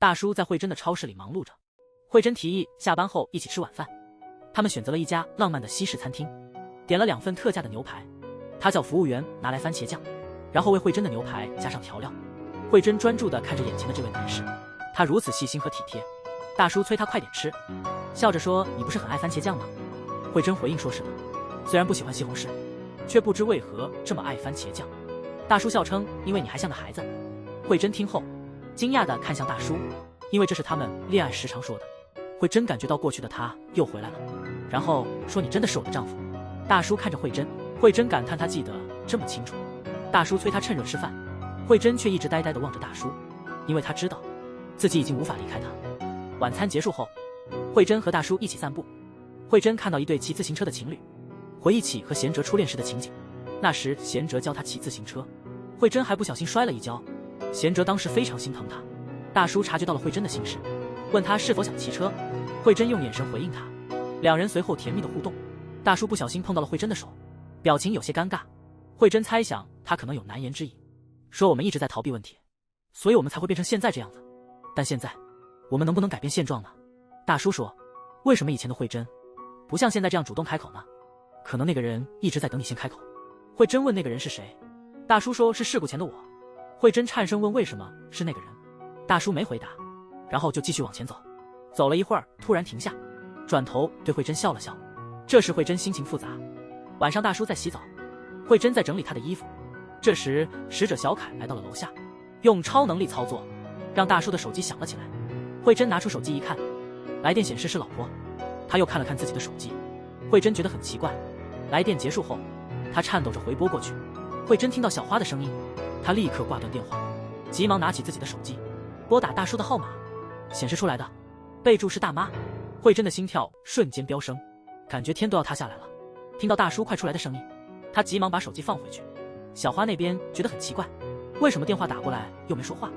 大叔在慧珍的超市里忙碌着。慧珍提议下班后一起吃晚饭，他们选择了一家浪漫的西式餐厅，点了2份特价的牛排。他叫服务员拿来番茄酱，然后为慧珍的牛排加上调料。慧珍专注地看着眼前的这位男士，他如此细心和体贴。大叔催他快点吃，笑着说：“你不是很爱番茄酱吗？”慧珍回应说：“是的，虽然不喜欢西红柿，却不知为何这么爱番茄酱。”大叔笑称：“因为你还像个孩子。”慧珍听后惊讶地看向大叔，因为这是他们恋爱时常说的。慧珍感觉到过去的他又回来了，然后说：“你真的是我的丈夫。”大叔看着慧珍，慧珍感叹他记得这么清楚。大叔催他趁热吃饭，慧珍却一直呆呆地望着大叔，因为他知道自己已经无法离开他。晚餐结束后，慧珍和大叔一起散步。慧珍看到一对骑自行车的情侣，回忆起和贤哲初恋时的情景。那时贤哲教他骑自行车，慧珍还不小心摔了一跤。贤哲当时非常心疼他。大叔察觉到了慧珍的心事，问他是否想骑车。慧珍用眼神回应他，两人随后甜蜜的互动。大叔不小心碰到了慧珍的手，表情有些尴尬。慧珍猜想他可能有难言之隐，说：“我们一直在逃避问题，所以我们才会变成现在这样子。但现在我们能不能改变现状呢？”大叔说：“为什么以前的慧珍不像现在这样主动开口呢？可能那个人一直在等你先开口。”慧珍问那个人是谁，大叔说是事故前的我。慧珍颤声问为什么是那个人，大叔没回答，然后就继续往前走。走了一会儿，突然停下，转头对慧珍笑了笑。这时慧珍心情复杂。晚上大叔在洗澡，慧珍在整理他的衣服。这时使者小凯来到了楼下，用超能力操作，让大叔的手机响了起来。慧珍拿出手机一看，来电显示是老婆。她又看了看自己的手机，慧珍觉得很奇怪。来电结束后，她颤抖着回拨过去。慧珍听到小花的声音，她立刻挂断电话，急忙拿起自己的手机，拨打大叔的号码。显示出来的备注是大妈。慧珍的心跳瞬间飙升，感觉天都要塌下来了。听到大叔快出来的声音，她急忙把手机放回去。小花那边觉得很奇怪，为什么电话打过来又没说话？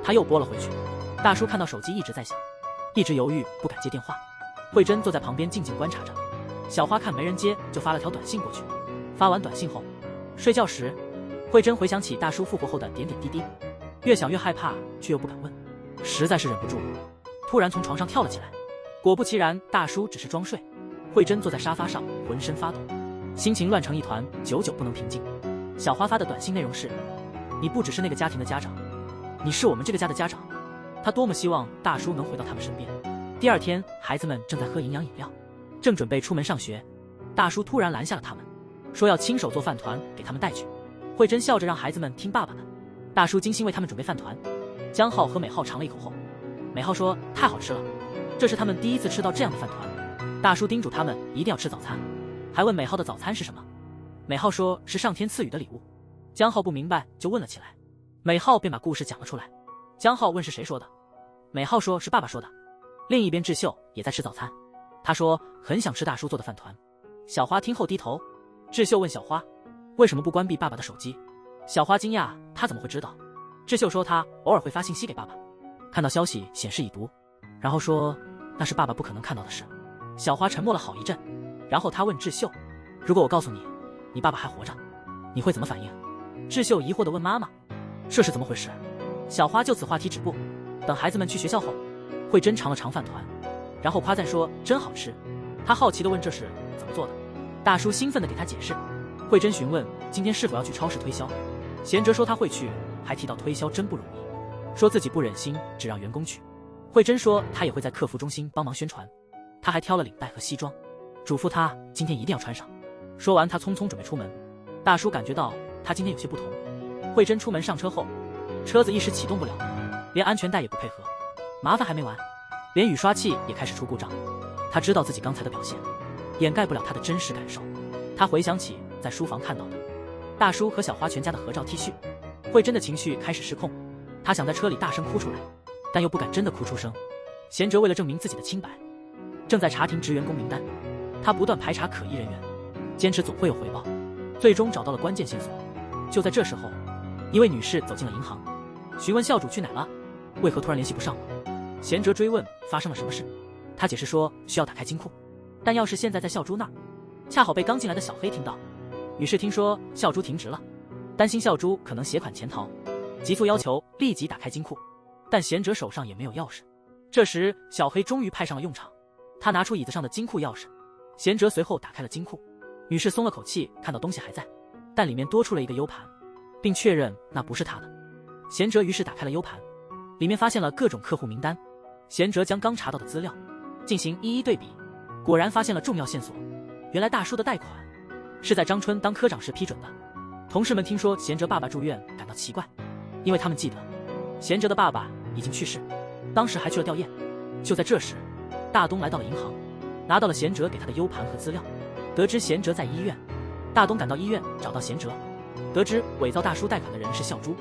她又拨了回去。大叔看到手机一直在响，一直犹豫不敢接电话。慧珍坐在旁边静静观察着。小花看没人接，就发了条短信过去。发完短信后，睡觉时，慧珍回想起大叔复活后的点点滴滴，越想越害怕，却又不敢问，实在是忍不住了，突然从床上跳了起来。果不其然，大叔只是装睡。慧珍坐在沙发上，浑身发抖，心情乱成一团，久久不能平静。小花发的短信内容是：“你不只是那个家庭的家长，你是我们这个家的家长。”她多么希望大叔能回到他们身边。第二天，孩子们正在喝营养饮料，正准备出门上学，大叔突然拦下了他们，说要亲手做饭团给他们带去。慧珍笑着让孩子们听爸爸的。大叔精心为他们准备饭团。江浩和美浩尝了一口后，美浩说：“太好吃了，这是他们第一次吃到这样的饭团。”大叔叮嘱他们一定要吃早餐，还问美浩的早餐是什么。美浩说是上天赐予的礼物。江浩不明白，就问了起来。美浩便把故事讲了出来。江浩问是谁说的，美浩说是爸爸说的。另一边智秀也在吃早餐，他说很想吃大叔做的饭团。小花听后低头。智秀问小花为什么不关闭爸爸的手机。小花惊讶，他怎么会知道？智秀说他偶尔会发信息给爸爸，看到消息显示已读，然后说那是爸爸不可能看到的事。小花沉默了好一阵，然后他问智秀，如果我告诉你你爸爸还活着，你会怎么反应？智秀疑惑地问妈妈，这是怎么回事？小花就此话题止步。等孩子们去学校后，慧珍尝了尝饭团，然后夸赞说真好吃。她好奇地问这是怎么做的。大叔兴奋地给她解释。慧珍询问今天是否要去超市推销，贤哲说他会去，还提到推销真不容易，说自己不忍心只让员工去。慧珍说她也会在客服中心帮忙宣传，她还挑了领带和西装，嘱咐他今天一定要穿上。说完，他匆匆准备出门。大叔感觉到他今天有些不同。慧珍出门上车后，车子一时启动不了，连安全带也不配合。麻烦还没完，连雨刷器也开始出故障。他知道自己刚才的表现掩盖不了他的真实感受。他回想起在书房看到的大叔和小花全家的合照 T 恤，慧珍的情绪开始失控。他想在车里大声哭出来，但又不敢真的哭出声。贤哲为了证明自己的清白，正在查停职员工名单。他不断排查可疑人员，坚持总会有回报，最终找到了关键线索。就在这时候，一位女士走进了银行，询问校主去哪了，为何突然联系不上我。贤哲追问发生了什么事，他解释说需要打开金库，但钥匙现在在校猪那儿。恰好被刚进来的小黑听到。女士听说校猪停职了，担心校猪可能携款潜逃，急促要求立即打开金库。但贤哲手上也没有钥匙。这时小黑终于派上了用场，他拿出椅子上的金库钥匙，贤哲随后打开了金库，女士松了口气，看到东西还在，但里面多出了一个 U 盘，并确认那不是他的。贤哲于是打开了 U 盘，里面发现了各种客户名单。贤哲将刚查到的资料进行一一对比，果然发现了重要线索。原来大叔的贷款是在张春当科长时批准的。同事们听说贤哲爸爸住院感到奇怪，因为他们记得贤哲的爸爸已经去世，当时还去了吊唁。就在这时，大东来到了银行，拿到了贤哲给他的 U 盘和资料。得知贤哲在医院，大东赶到医院找到贤哲，得知伪造大叔贷款的人是笑珠。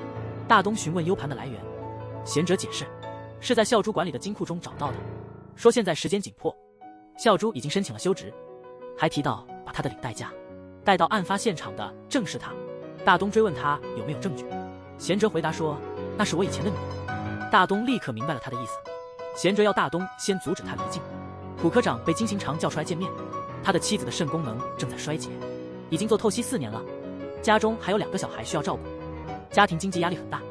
大东询问 U 盘的来源，贤哲解释是在笑珠管理的金库中找到的，说现在时间紧迫，笑珠已经申请了休职，还提到把他的领带夹带到案发现场的正是他。大东追问他有没有证据，贤哲回答说那是我以前的女人。大东立刻明白了他的意思，贤哲要大东先阻止他离境。普科长被金刑长叫出来见面，他的妻子的肾功能正在衰竭，已经做透析4年了，家中还有2个小孩需要照顾，家庭经济压力很大。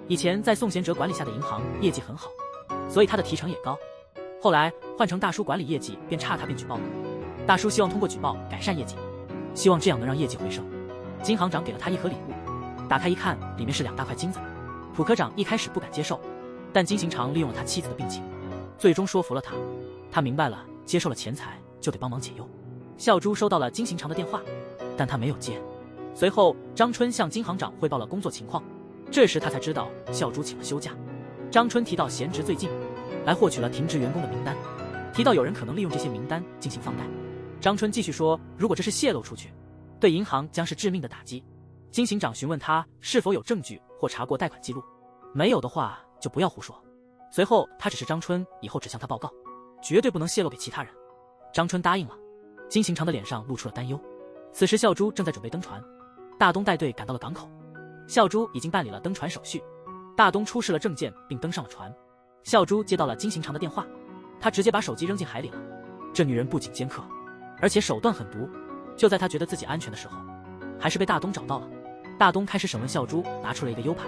以前在宋贤哲管理下的银行业绩很好，所以他的提成也高。后来换成大叔管理，业绩变差，他便举报了。大叔希望通过举报改善业绩，希望这样能让业绩回升。金行长给了他一盒礼物，打开一看，里面是2大块金子。普科长一开始不敢接受，但金刑长利用了他妻子的病情，最终说服了他。他明白了，接受了钱财就得帮忙解忧。笑珠收到了金刑长的电话，但他没有接。随后张春向金行长汇报了工作情况，这时他才知道笑珠请了休假。张春提到贤侄最近来获取了停职员工的名单，提到有人可能利用这些名单进行放贷。张春继续说，如果这是泄露出去，对银行将是致命的打击。金刑长询问他是否有证据或查过贷款记录，没有的话就不要胡说。随后他指示张春以后只向他报告，绝对不能泄露给其他人。张春答应了。金刑长的脸上露出了担忧。此时笑珠正在准备登船，大东带队赶到了港口，笑珠已经办理了登船手续。大东出示了证件并登上了船。笑珠接到了金刑长的电话，他直接把手机扔进海里了。这女人不仅尖刻，而且手段狠毒。就在他觉得自己安全的时候，还是被大东找到了。大东开始审问笑珠，拿出了一个 U 盘。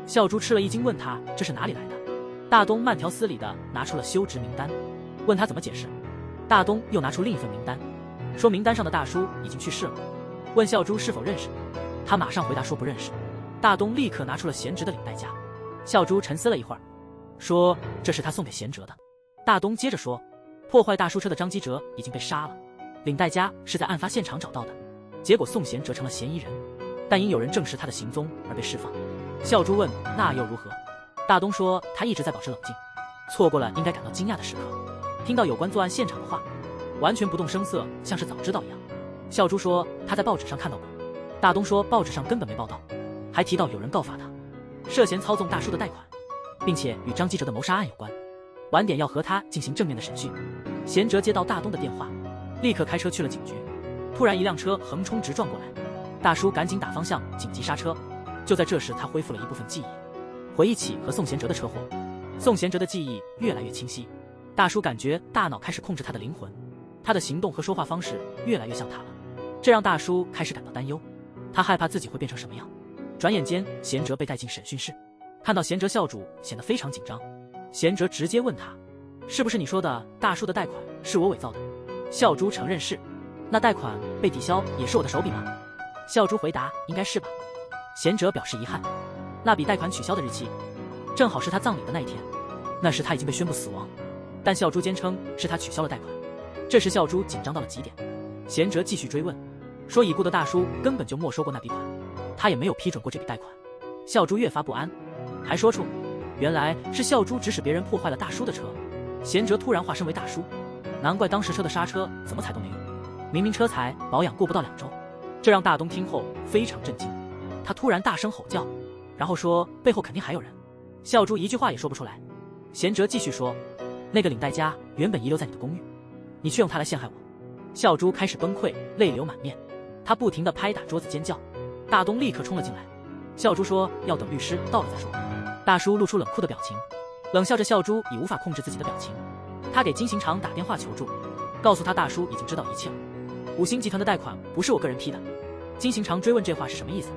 笑珠吃了一惊，问他这是哪里来的。大东慢条斯理地拿出了休职名单，问他怎么解释。大东又拿出另一份名单，说名单上的大叔已经去世了，问笑珠是否认识。他马上回答说不认识。大东立刻拿出了贤侄的领带夹。笑珠沉思了一会儿，说这是他送给贤哲的。大东接着说，破坏大叔车的张基哲已经被杀了，领带夹是在案发现场找到的，结果宋贤哲成了嫌疑人，但因有人证实他的行踪而被释放。笑珠问那又如何。大东说他一直在保持冷静，错过了应该感到惊讶的时刻。听到有关作案现场的话，完全不动声色，像是早知道一样。笑珠说他在报纸上看到过。大东说报纸上根本没报道，还提到有人告发他涉嫌操纵大叔的贷款，并且与张基哲的谋杀案有关，晚点要和他进行正面的审讯。贤哲接到大东的电话，立刻开车去了警局。突然一辆车横冲直撞过来，大叔赶紧打方向紧急刹车。就在这时，他恢复了一部分记忆，回忆起和宋贤哲的车祸。宋贤哲的记忆越来越清晰，大叔感觉大脑开始控制他的灵魂，他的行动和说话方式越来越像他了，这让大叔开始感到担忧。他害怕自己会变成什么样。转眼间，贤哲被带进审讯室，看到贤哲，校主显得非常紧张。贤哲直接问他，是不是你说的大叔的贷款是我伪造的？笑珠承认是。那贷款被抵消也是我的手笔吗？笑珠回答，应该是吧。贤哲表示遗憾，那笔贷款取消的日期正好是他葬礼的那一天，那时他已经被宣布死亡，但笑珠坚称是他取消了贷款。这时笑珠紧张到了极点。贤哲继续追问，说已故的大叔根本就没收过那笔款，他也没有批准过这笔贷款。笑珠越发不安，还说出原来是笑珠指使别人破坏了大叔的车。贤哲突然化身为大叔，难怪当时车的刹车怎么踩都没用，明明车才保养过不到2周。这让大东听后非常震惊，他突然大声吼叫，然后说背后肯定还有人。笑珠一句话也说不出来。贤哲继续说，那个领带夹原本遗留在你的公寓，你却用它来陷害我。笑珠开始崩溃，泪流满面，他不停地拍打桌子尖叫。大东立刻冲了进来。笑珠说要等律师到了再说。大叔露出冷酷的表情，冷笑着。笑珠已无法控制自己的表情，他给金刑长打电话求助，告诉他大叔已经知道一切了，五星集团的贷款不是我个人批的。金刑长追问这话是什么意思，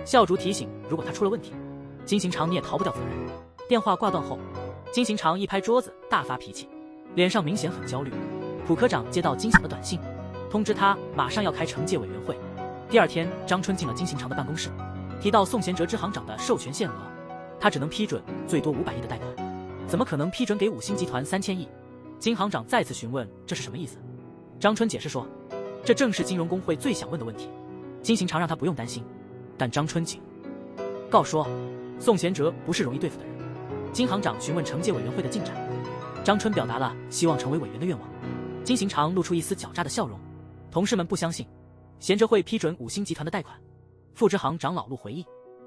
笑珠提醒如果他出了问题，金刑长你也逃不掉责任。电话挂断后，金行长一拍桌子，大发脾气，脸上明显很焦虑。普科长接到金响的短信，通知他马上要开惩戒委员会。第二天，张春进了金行长的办公室，提到宋贤哲支行长的授权限额，他只能批准最多500亿的贷款，怎么可能批准给5星集团3000亿？金行长再次询问这是什么意思。张春解释说，这正是金融工会最想问的问题。金行长让他不用担心，但张春警告说，宋贤哲不是容易对付的人。金行长询问惩戒委员会的进展，张春表达了希望成为委员的愿望。金行长露出一丝狡诈的笑容，同事们不相信贤哲会批准5星集团的贷款。副支行长老陆回忆，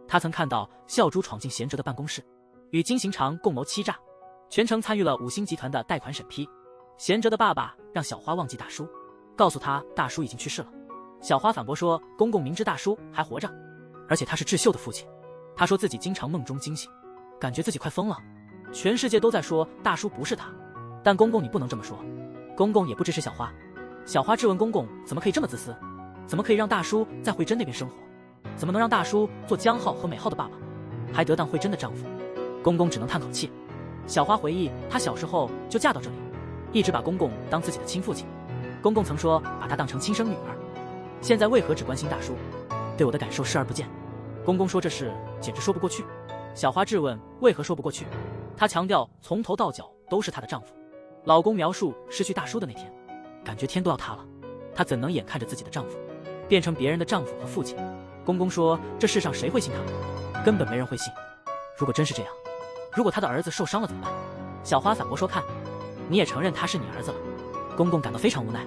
他曾看到笑猪闯进贤哲的办公室，与金行长共谋欺诈，全程参与了5星集团的贷款审批。贤哲的爸爸让小花忘记大叔，告诉他大叔已经去世了。小花反驳说，公公明知大叔还活着，而且他是智秀的父亲。他说自己经常梦中惊醒，感觉自己快疯了。全世界都在说大叔不是他，但公公你不能这么说。公公也不支持小花。小花质问公公怎么可以这么自私，怎么可以让大叔在慧珍那边生活，怎么能让大叔做江浩和美浩的爸爸，还得当慧珍的丈夫。公公只能叹口气。小花回忆，她小时候就嫁到这里，一直把公公当自己的亲父亲。公公曾说把她当成亲生女儿，现在为何只关心大叔，对我的感受视而不见？公公说这事简直说不过去。小花质问为何说不过去，她强调从头到脚都是她的丈夫。老公描述失去大叔的那天，感觉天都要塌了，她怎能眼看着自己的丈夫变成别人的丈夫和父亲？公公说这世上谁会信他们，根本没人会信。如果真是这样，如果他的儿子受伤了怎么办？小花反驳说，看，你也承认他是你儿子了。公公感到非常无奈。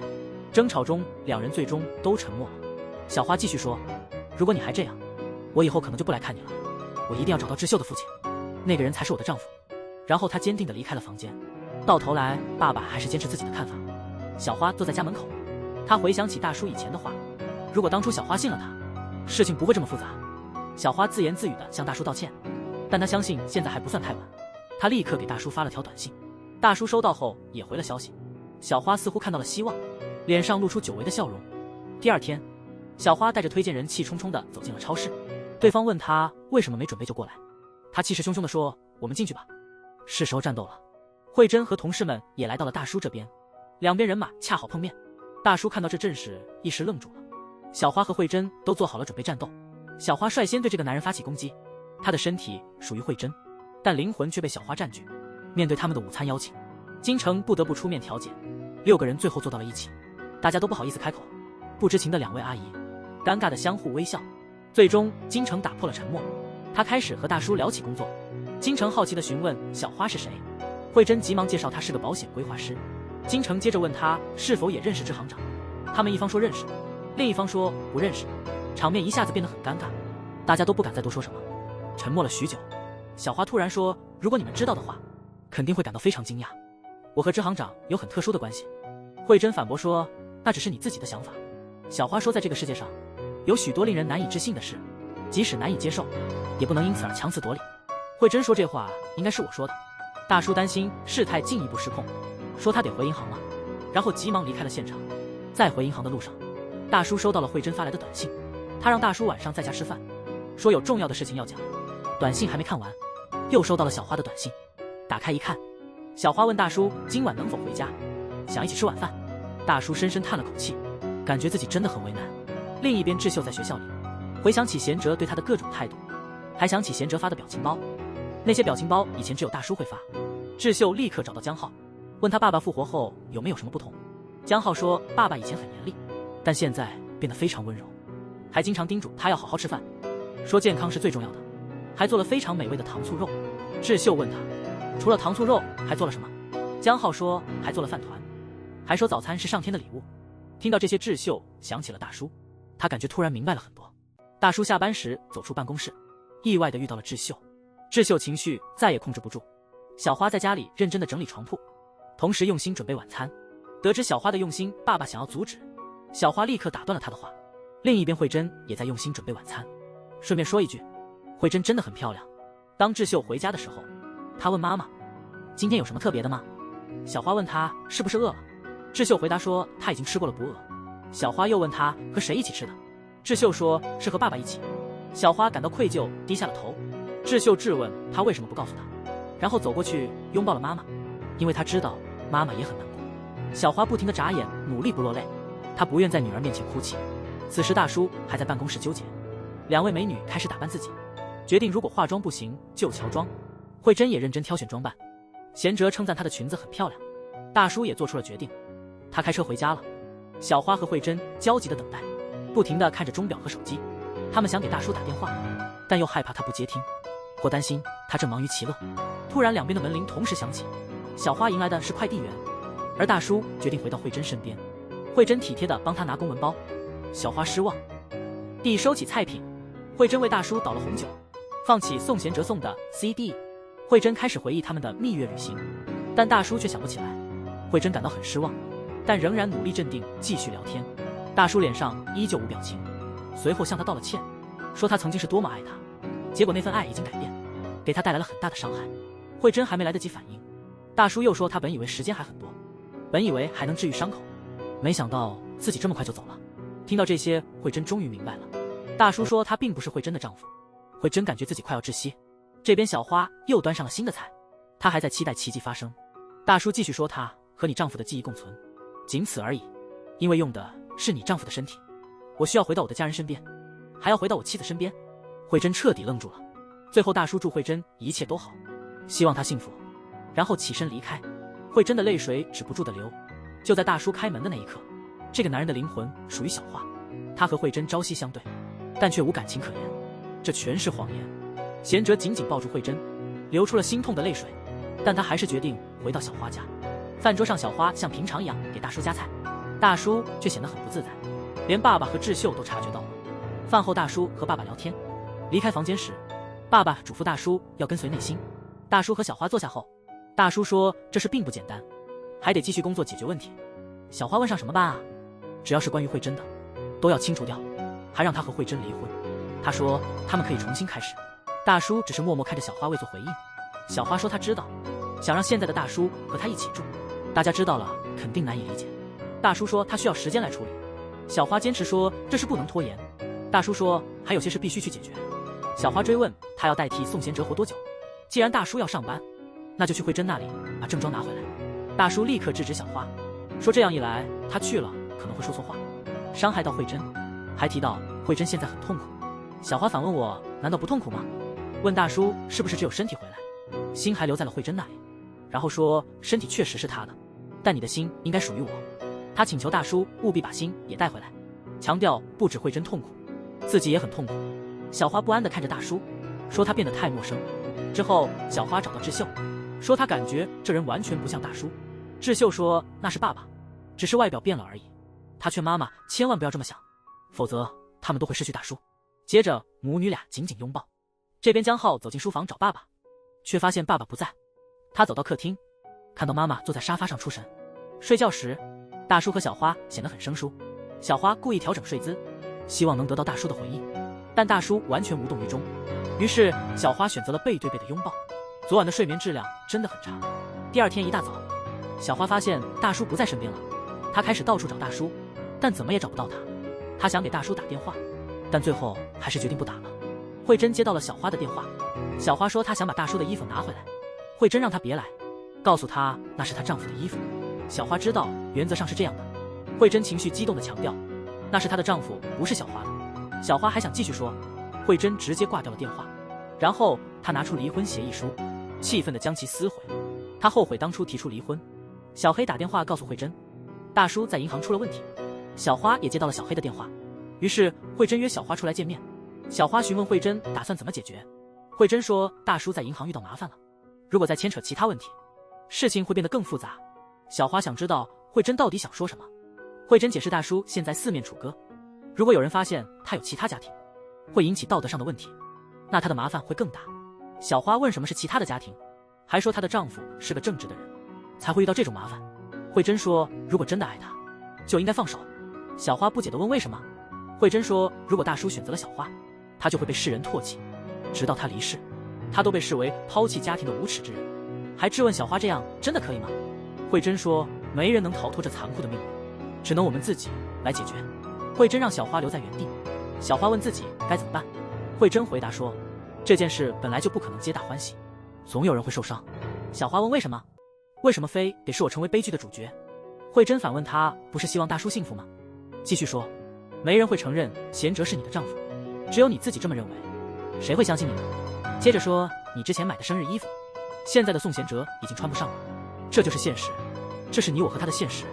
争吵中两人最终都沉默了。小花继续说，如果你还这样，我以后可能就不来看你了。我一定要找到智秀的父亲，那个人才是我的丈夫。然后她坚定地离开了房间。到头来爸爸还是坚持自己的看法。小花坐在家门口，她回想起大叔以前的话，如果当初小花信了他，事情不会这么复杂。小花自言自语地向大叔道歉，但她相信现在还不算太晚。她立刻给大叔发了条短信，大叔收到后也回了消息。小花似乎看到了希望，脸上露出久违的笑容。第二天，小花带着推荐人气冲冲地走进了超市，对方问她为什么没准备就过来，她气势汹汹地说，我们进去吧，是时候战斗了。慧珍和同事们也来到了大叔这边，两边人马恰好碰面。大叔看到这阵势，一时愣住了。小花和慧珍都做好了准备战斗。小花率先对这个男人发起攻击，他的身体属于慧珍，但灵魂却被小花占据。面对他们的午餐邀请，京城不得不出面调解。6个人最后坐到了一起，大家都不好意思开口。不知情的2位阿姨尴尬的相互微笑。最终京城打破了沉默，他开始和大叔聊起工作。京城好奇地询问小花是谁，慧珍急忙介绍她是个保险规划师。京城接着问她是否也认识支行长，他们一方说认识，另一方说不认识，场面一下子变得很尴尬，大家都不敢再多说什么，沉默了许久。小花突然说，如果你们知道的话，肯定会感到非常惊讶，我和支行长有很特殊的关系。慧珍反驳说，那只是你自己的想法。小花说，在这个世界上有许多令人难以置信的事，即使难以接受，也不能因此而强词夺理。慧珍说这话应该是我说的。大叔担心事态进一步失控，说他得回银行了，然后急忙离开了现场。在回银行的路上，大叔收到了慧珍发来的短信，他让大叔晚上在家吃饭，说有重要的事情要讲。短信还没看完，又收到了小花的短信，打开一看，小花问大叔今晚能否回家，想一起吃晚饭。大叔深深叹了口气，感觉自己真的很为难。另一边，智秀在学校里回想起贤哲对他的各种态度，还想起贤哲发的表情包，那些表情包以前只有大叔会发。智秀立刻找到江浩，问他爸爸复活后有没有什么不同。江浩说，爸爸以前很严厉，但现在变得非常温柔，还经常叮嘱他要好好吃饭，说健康是最重要的，还做了非常美味的糖醋肉。智秀问他，除了糖醋肉还做了什么？江浩说，还做了饭团，还说早餐是上天的礼物。听到这些，智秀想起了大叔，他感觉突然明白了很多。大叔下班时走出办公室，意外地遇到了智秀，智秀情绪再也控制不住。小花在家里认真地整理床铺，同时用心准备晚餐。得知小花的用心，爸爸想要阻止，小花立刻打断了他的话。另一边，慧珍也在用心准备晚餐。顺便说一句，慧珍真的很漂亮。当智秀回家的时候，她问妈妈，今天有什么特别的吗？小花问她是不是饿了，智秀回答说她已经吃过了，不饿。小花又问她和谁一起吃的，智秀说是和爸爸一起。小花感到愧疚，低下了头。智秀质问她为什么不告诉她，然后走过去拥抱了妈妈，因为他知道妈妈也很难过。小花不停地眨眼，努力不落泪，她不愿在女儿面前哭泣。此时大叔还在办公室纠结，两位美女开始打扮自己，决定如果化妆不行就乔装。慧珍也认真挑选装扮，贤哲称赞她的裙子很漂亮。大叔也做出了决定，他开车回家了。小花和慧珍焦急地等待，不停地看着钟表和手机，他们想给大叔打电话，但又害怕他不接听，或担心他正忙于其乐。突然两边的门铃同时响起，小花迎来的是快递员，而大叔决定回到慧珍身边。慧珍体贴地帮他拿公文包，小花失望地收起菜品。慧珍为大叔倒了红酒，放起宋贤哲送的 CD。 慧珍开始回忆他们的蜜月旅行，但大叔却想不起来。慧珍感到很失望，但仍然努力镇定继续聊天。大叔脸上依旧无表情，随后向他道了歉，说他曾经是多么爱他，结果那份爱已经改变，给他带来了很大的伤害。慧珍还没来得及反应，大叔又说他本以为时间还很多，本以为还能治愈伤口，没想到自己这么快就走了。听到这些，慧珍终于明白了。大叔说他并不是慧珍的丈夫。慧珍感觉自己快要窒息。这边小花又端上了新的菜，她还在期待奇迹发生。大叔继续说他和你丈夫的记忆共存，仅此而已，因为用的是你丈夫的身体。我需要回到我的家人身边，还要回到我妻子身边。慧珍彻底愣住了。最后大叔祝慧珍一切都好，希望她幸福，然后起身离开。慧珍的泪水止不住的流。就在大叔开门的那一刻，这个男人的灵魂属于小花，他和慧珍朝夕相对，但却无感情可言，这全是谎言。贤哲紧紧抱住慧珍，流出了心痛的泪水，但他还是决定回到小花家。饭桌上，小花像平常一样给大叔夹菜，大叔却显得很不自在，连爸爸和智秀都察觉到了。饭后，大叔和爸爸聊天。离开房间时，爸爸嘱咐大叔要跟随内心。大叔和小花坐下后，大叔说这事并不简单，还得继续工作解决问题。小花问上什么班啊？只要是关于慧珍的，都要清除掉，还让他和慧珍离婚。他说他们可以重新开始。大叔只是默默看着小花未做回应。小花说她知道，想让现在的大叔和她一起住。大家知道了肯定难以理解。大叔说他需要时间来处理。小花坚持说这事不能拖延。大叔说还有些事必须去解决。小花追问他要代替宋贤哲活多久。既然大叔要上班，那就去慧珍那里把正装拿回来。大叔立刻制止小花，说这样一来他去了可能会说错话，伤害到慧珍，还提到慧珍现在很痛苦。小花反问我难道不痛苦吗？问大叔是不是只有身体回来，心还留在了慧珍那里，然后说身体确实是他的，但你的心应该属于我。他请求大叔务必把心也带回来，强调不止慧珍痛苦，自己也很痛苦。小花不安地看着大叔，说他变得太陌生。之后小花找到智秀，说他感觉这人完全不像大叔。智秀说那是爸爸，只是外表变了而已。他劝妈妈千万不要这么想，否则他们都会失去大叔。接着母女俩紧紧拥抱。这边江浩走进书房找爸爸，却发现爸爸不在。他走到客厅，看到妈妈坐在沙发上出神。睡觉时，大叔和小花显得很生疏。小花故意调整睡姿，希望能得到大叔的回应，但大叔完全无动于衷。于是小花选择了背对背的拥抱。昨晚的睡眠质量真的很差。第二天一大早，小花发现大叔不在身边了。她开始到处找大叔，但怎么也找不到他。她想给大叔打电话，但最后还是决定不打了。慧珍接到了小花的电话，小花说她想把大叔的衣服拿回来。慧珍让她别来，告诉她那是她丈夫的衣服。小花知道原则上是这样的。慧珍情绪激动地强调那是她的丈夫，不是小花的。小花还想继续说，慧珍直接挂掉了电话，然后她拿出离婚协议书，气愤地将其撕毁。她后悔当初提出离婚。小黑打电话告诉慧珍，大叔在银行出了问题。小花也接到了小黑的电话，于是慧珍约小花出来见面。小花询问慧珍打算怎么解决。慧珍说大叔在银行遇到麻烦了，如果再牵扯其他问题，事情会变得更复杂。小花想知道慧珍到底想说什么。慧珍解释大叔现在四面楚歌，如果有人发现他有其他家庭，会引起道德上的问题，那他的麻烦会更大。小花问什么是其他的家庭，还说她的丈夫是个正直的人，才会遇到这种麻烦。慧珍说如果真的爱他，就应该放手。小花不解地问为什么。慧珍说如果大叔选择了小花，他就会被世人唾弃，直到他离世，他都被视为抛弃家庭的无耻之人。还质问小花这样真的可以吗？慧珍说没人能逃脱这残酷的命运，只能我们自己来解决。慧珍让小花留在原地，小花问自己该怎么办。慧珍回答说这件事本来就不可能皆大欢喜，总有人会受伤。小花问为什么？为什么非得是我成为悲剧的主角？慧珍反问他，不是希望大叔幸福吗？继续说，没人会承认贤哲是你的丈夫，只有你自己这么认为，谁会相信你呢？接着说，你之前买的生日衣服，现在的宋贤哲已经穿不上了，这就是现实，这是你我和他的现实。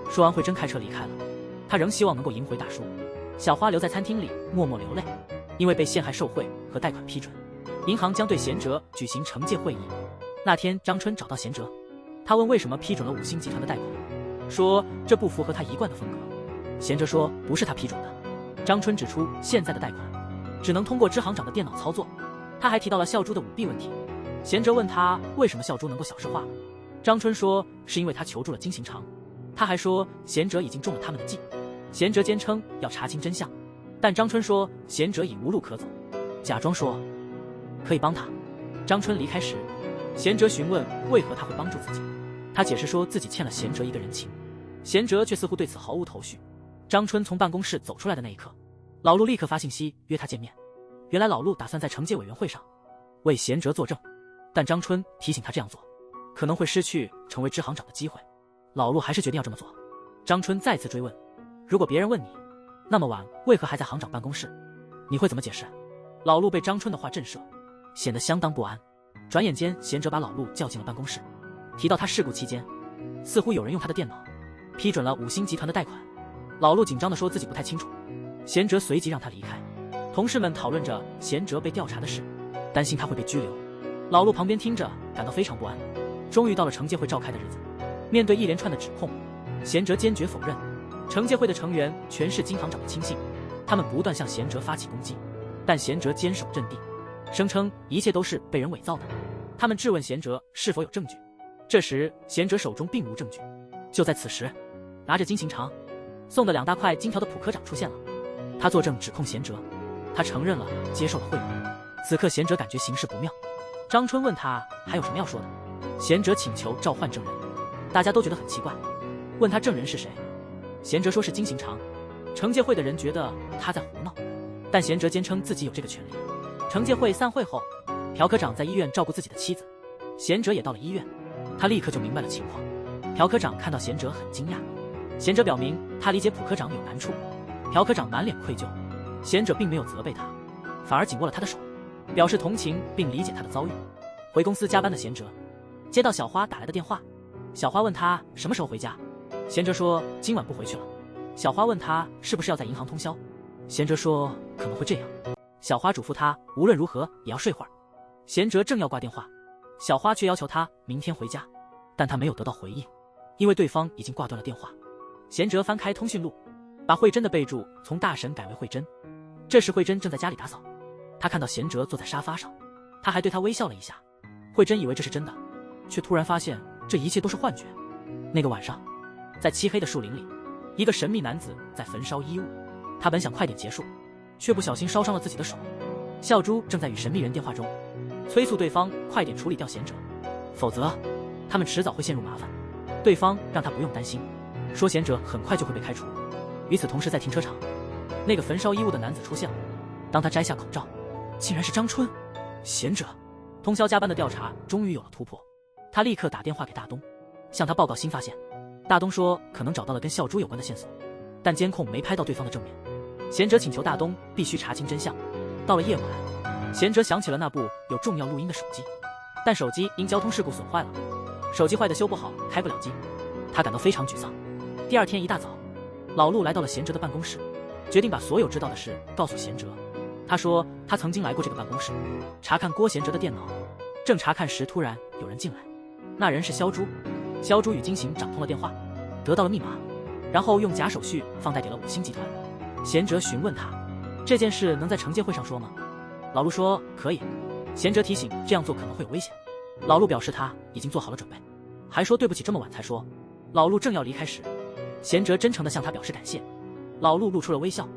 说完，慧珍开车离开了。她仍希望能够赢回大叔。小花留在餐厅里默默流泪，因为被陷害受贿和贷款批准，银行将对贤哲举行惩戒会议。那天张春找到贤哲，他问为什么批准了五星集团的贷款，说这不符合他一贯的风格。贤哲说不是他批准的。张春指出现在的贷款只能通过支行长的电脑操作，他还提到了孝珠的舞弊问题。贤哲问他为什么孝珠能够小事化了，张春说是因为他求助了金行长。他还说贤哲已经中了他们的计。贤哲坚称要查清真相，但张春说贤哲已无路可走，假装说可以帮他。张春离开时，贤哲询问为何他会帮助自己，他解释说自己欠了贤哲一个人情，贤哲却似乎对此毫无头绪。张春从办公室走出来的那一刻，老陆立刻发信息约他见面。原来老陆打算在惩戒委员会上为贤哲作证，但张春提醒他这样做可能会失去成为支行长的机会，老陆还是决定要这么做。张春再次追问，如果别人问你那么晚为何还在行长办公室，你会怎么解释？老陆被张春的话震慑，显得相当不安。转眼间，贤哲把老陆叫进了办公室，提到他事故期间似乎有人用他的电脑批准了五星集团的贷款。老陆紧张地说自己不太清楚。贤哲随即让他离开。同事们讨论着贤哲被调查的事，担心他会被拘留。老陆旁边听着感到非常不安。终于到了惩戒会召开的日子，面对一连串的指控，贤哲坚决否认。惩戒会的成员全是金行长的亲信，他们不断向贤哲发起攻击，但贤哲坚守阵地，声称一切都是被人伪造的。他们质问贤哲是否有证据，这时贤哲手中并无证据。就在此时，拿着金行长送的2大块金条的普科长出现了，他作证指控贤哲，他承认了接受了贿赂。此刻贤哲感觉形势不妙，张春问他还有什么要说的，贤哲请求召唤证人，大家都觉得很奇怪，问他证人是谁。贤哲说是金行长。惩戒会的人觉得他在胡闹，但贤哲坚称自己有这个权利。惩戒会散会后，朴科长在医院照顾自己的妻子，贤哲也到了医院，他立刻就明白了情况。朴科长看到贤哲很惊讶，贤哲表明他理解朴科长有难处，朴科长满脸愧疚。贤哲并没有责备他，反而紧握了他的手，表示同情并理解他的遭遇。回公司加班的贤哲接到小花打来的电话，小花问他什么时候回家，贤哲说今晚不回去了。小花问他是不是要在银行通宵，贤哲说可能会这样。小花嘱咐他无论如何也要睡会儿。贤哲正要挂电话，小花却要求他明天回家，但他没有得到回应，因为对方已经挂断了电话。贤哲翻开通讯录，把慧珍的备注从大神改为慧珍。这时慧珍正在家里打扫，她看到贤哲坐在沙发上，她还对他微笑了一下。慧珍以为这是真的，却突然发现这一切都是幻觉。那个晚上，在漆黑的树林里，一个神秘男子在焚烧衣物，他本想快点结束，却不小心烧伤了自己的手。孝珠正在与神秘人电话中催促对方快点处理掉贤哲，否则他们迟早会陷入麻烦。对方让他不用担心，说贤哲很快就会被开除。与此同时，在停车场，那个焚烧衣物的男子出现了。当他摘下口罩，竟然是张春。贤哲通宵加班的调查终于有了突破，他立刻打电话给大东，向他报告新发现。大东说可能找到了跟孝珠有关的线索，但监控没拍到对方的正面。贤哲请求大东必须查清真相。到了夜晚，贤哲想起了那部有重要录音的手机，但手机因交通事故损坏了，手机坏的修不好，开不了机，他感到非常沮丧。第二天一大早，老陆来到了贤哲的办公室，决定把所有知道的事告诉贤哲。他说他曾经来过这个办公室，查看郭贤哲的电脑，正查看时突然有人进来，那人是肖珠。肖珠与金行长通了电话，得到了密码，然后用假手续放贷给了五星集团。贤哲询问他这件事能在惩戒会上说吗？老陆说可以。贤哲提醒这样做可能会有危险，老陆表示他已经做好了准备，还说对不起这么晚才说。老陆正要离开时，贤哲真诚地向他表示感谢。老陆露出了微笑。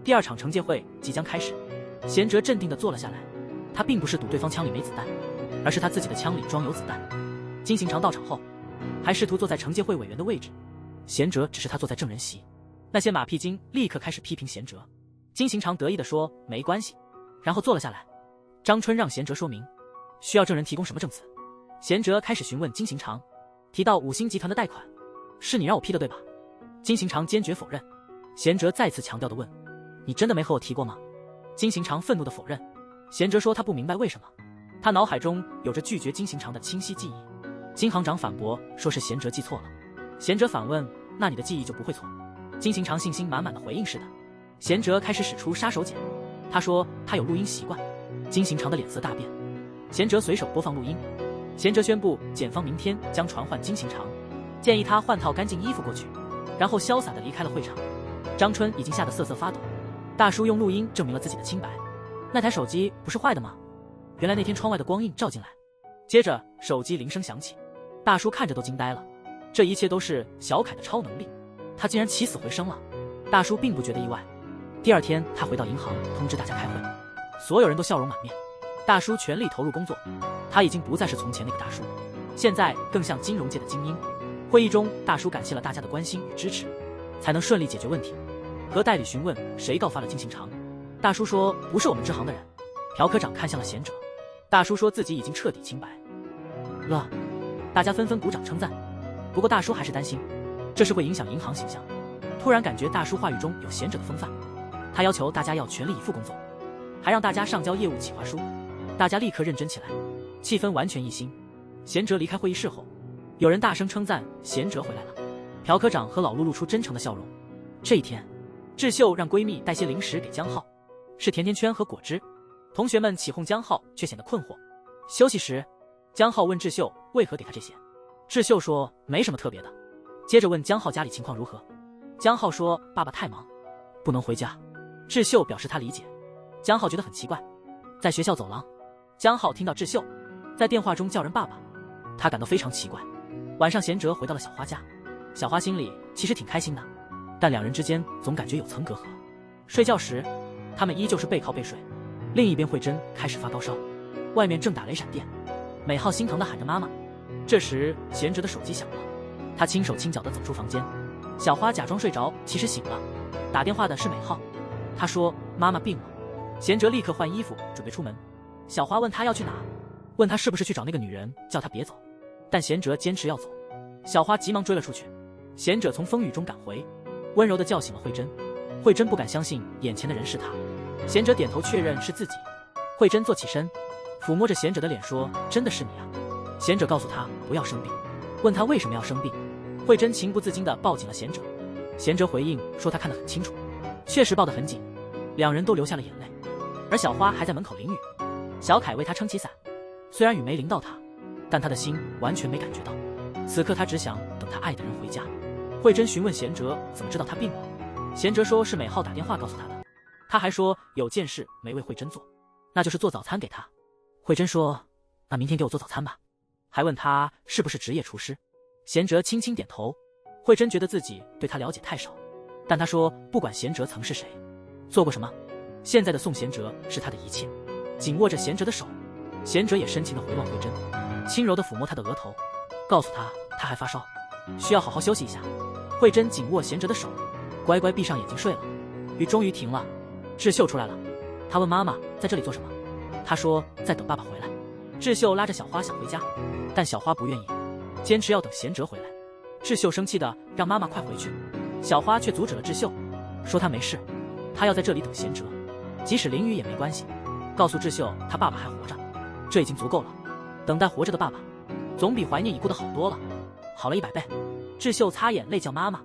第二场惩戒会即将开始，贤哲镇定地坐了下来。他并不是赌对方枪里没子弹，而是他自己的枪里装有子弹。金行长到场后，还试图坐在惩戒会委员的位置，贤哲只是他坐在证人席。那些马屁精立刻开始批评贤哲。金行长得意地说没关系，然后坐了下来。张春让贤哲说明，需要证人提供什么证词？贤哲开始询问金行长，提到5星集团的贷款，是你让我批的对吧？金行长坚决否认。贤哲再次强调地问：你真的没和我提过吗？金行长愤怒地否认。贤哲说他不明白为什么，他脑海中有着拒绝金行长的清晰记忆。金行长反驳说是贤哲记错了。贤哲反问：那你的记忆就不会错？金行长信心满满的回应：是的。贤哲开始使出杀手锏，他说他有录音习惯。金行长的脸色大变。贤哲随手播放录音。贤哲宣布检方明天将传唤金行长，建议他换套干净衣服过去，然后潇洒地离开了会场。张春已经吓得瑟瑟发抖。大叔用录音证明了自己的清白。那台手机不是坏的吗？原来那天窗外的光映照进来。接着手机铃声响起，大叔看着都惊呆了。这一切都是小凯的超能力，他竟然起死回生了。大叔并不觉得意外。第二天他回到银行通知大家开会，所有人都笑容满面。大叔全力投入工作，他已经不再是从前那个大叔，现在更像金融界的精英。会议中，大叔感谢了大家的关心与支持，才能顺利解决问题。和代理询问谁告发了金行长，大叔说不是我们支行的人。朴科长看向了贤哲，大叔说自己已经彻底清白了。大家纷纷鼓掌称赞。不过大叔还是担心，这是会影响银行形象。突然感觉大叔话语中有贤哲的风范，他要求大家要全力以赴工作，还让大家上交业务企划书。大家立刻认真起来，气氛完全一新。贤哲离开会议室后，有人大声称赞贤哲回来了。朴科长和老陆露出真诚的笑容。这一天，智秀让闺蜜带些零食给江浩，是甜甜圈和果汁。同学们起哄江浩，却显得困惑。休息时，江浩问智秀为何给他这些，智秀说没什么特别的，接着问江浩家里情况如何。江浩说爸爸太忙，不能回家。智秀表示他理解。江浩觉得很奇怪。在学校走廊，江浩听到智秀在电话中叫人爸爸，他感到非常奇怪。晚上贤哲回到了小花家，小花心里其实挺开心的，但两人之间总感觉有层隔阂。睡觉时，他们依旧是背靠背睡。另一边慧珍开始发高烧，外面正打雷闪电，美浩心疼地喊着妈妈。这时贤哲的手机响了，他轻手轻脚地走出房间。小花假装睡着，其实醒了。打电话的是美浩，他说妈妈病了。贤哲立刻换衣服准备出门。小花问他要去哪，问他是不是去找那个女人，叫他别走，但贤哲坚持要走。小花急忙追了出去。贤哲从风雨中赶回，温柔地叫醒了慧珍。慧珍不敢相信眼前的人是他。贤哲点头确认是自己。慧珍坐起身，抚摸着贤哲的脸说：真的是你啊。贤哲告诉他不要生病，问他为什么要生病。慧珍情不自禁地抱紧了贤哲。贤哲回应说他看得很清楚，确实抱得很紧。两人都流下了眼泪。而小花还在门口淋雨，小凯为他撑起伞。虽然雨没淋到他，但他的心完全没感觉到。此刻他只想等他爱的人回家。慧珍询问贤哲怎么知道他病了，贤哲说是美浩打电话告诉他的。他还说有件事没为慧珍做，那就是做早餐给他。慧珍说那明天给我做早餐吧，还问他是不是职业厨师。贤哲轻轻点头。慧珍觉得自己对他了解太少，但他说不管贤哲曾是谁，做过什么，现在的宋贤哲是他的一切。紧握着贤哲的手，贤哲也深情地回望慧珍，轻柔地抚摸他的额头，告诉他他还发烧，需要好好休息一下。慧珍紧握贤哲的手，乖乖闭上眼睛睡了。雨终于停了。智秀出来了，他问妈妈在这里做什么，他说在等爸爸回来。智秀拉着小花想回家，但小花不愿意，坚持要等贤哲回来。智秀生气地让妈妈快回去，小花却阻止了智秀，说她没事，她要在这里等贤哲，即使淋雨也没关系，告诉智秀她爸爸还活着，这已经足够了。等待活着的爸爸，总比怀念已故的好多了，好了100倍。智秀擦眼泪叫妈妈，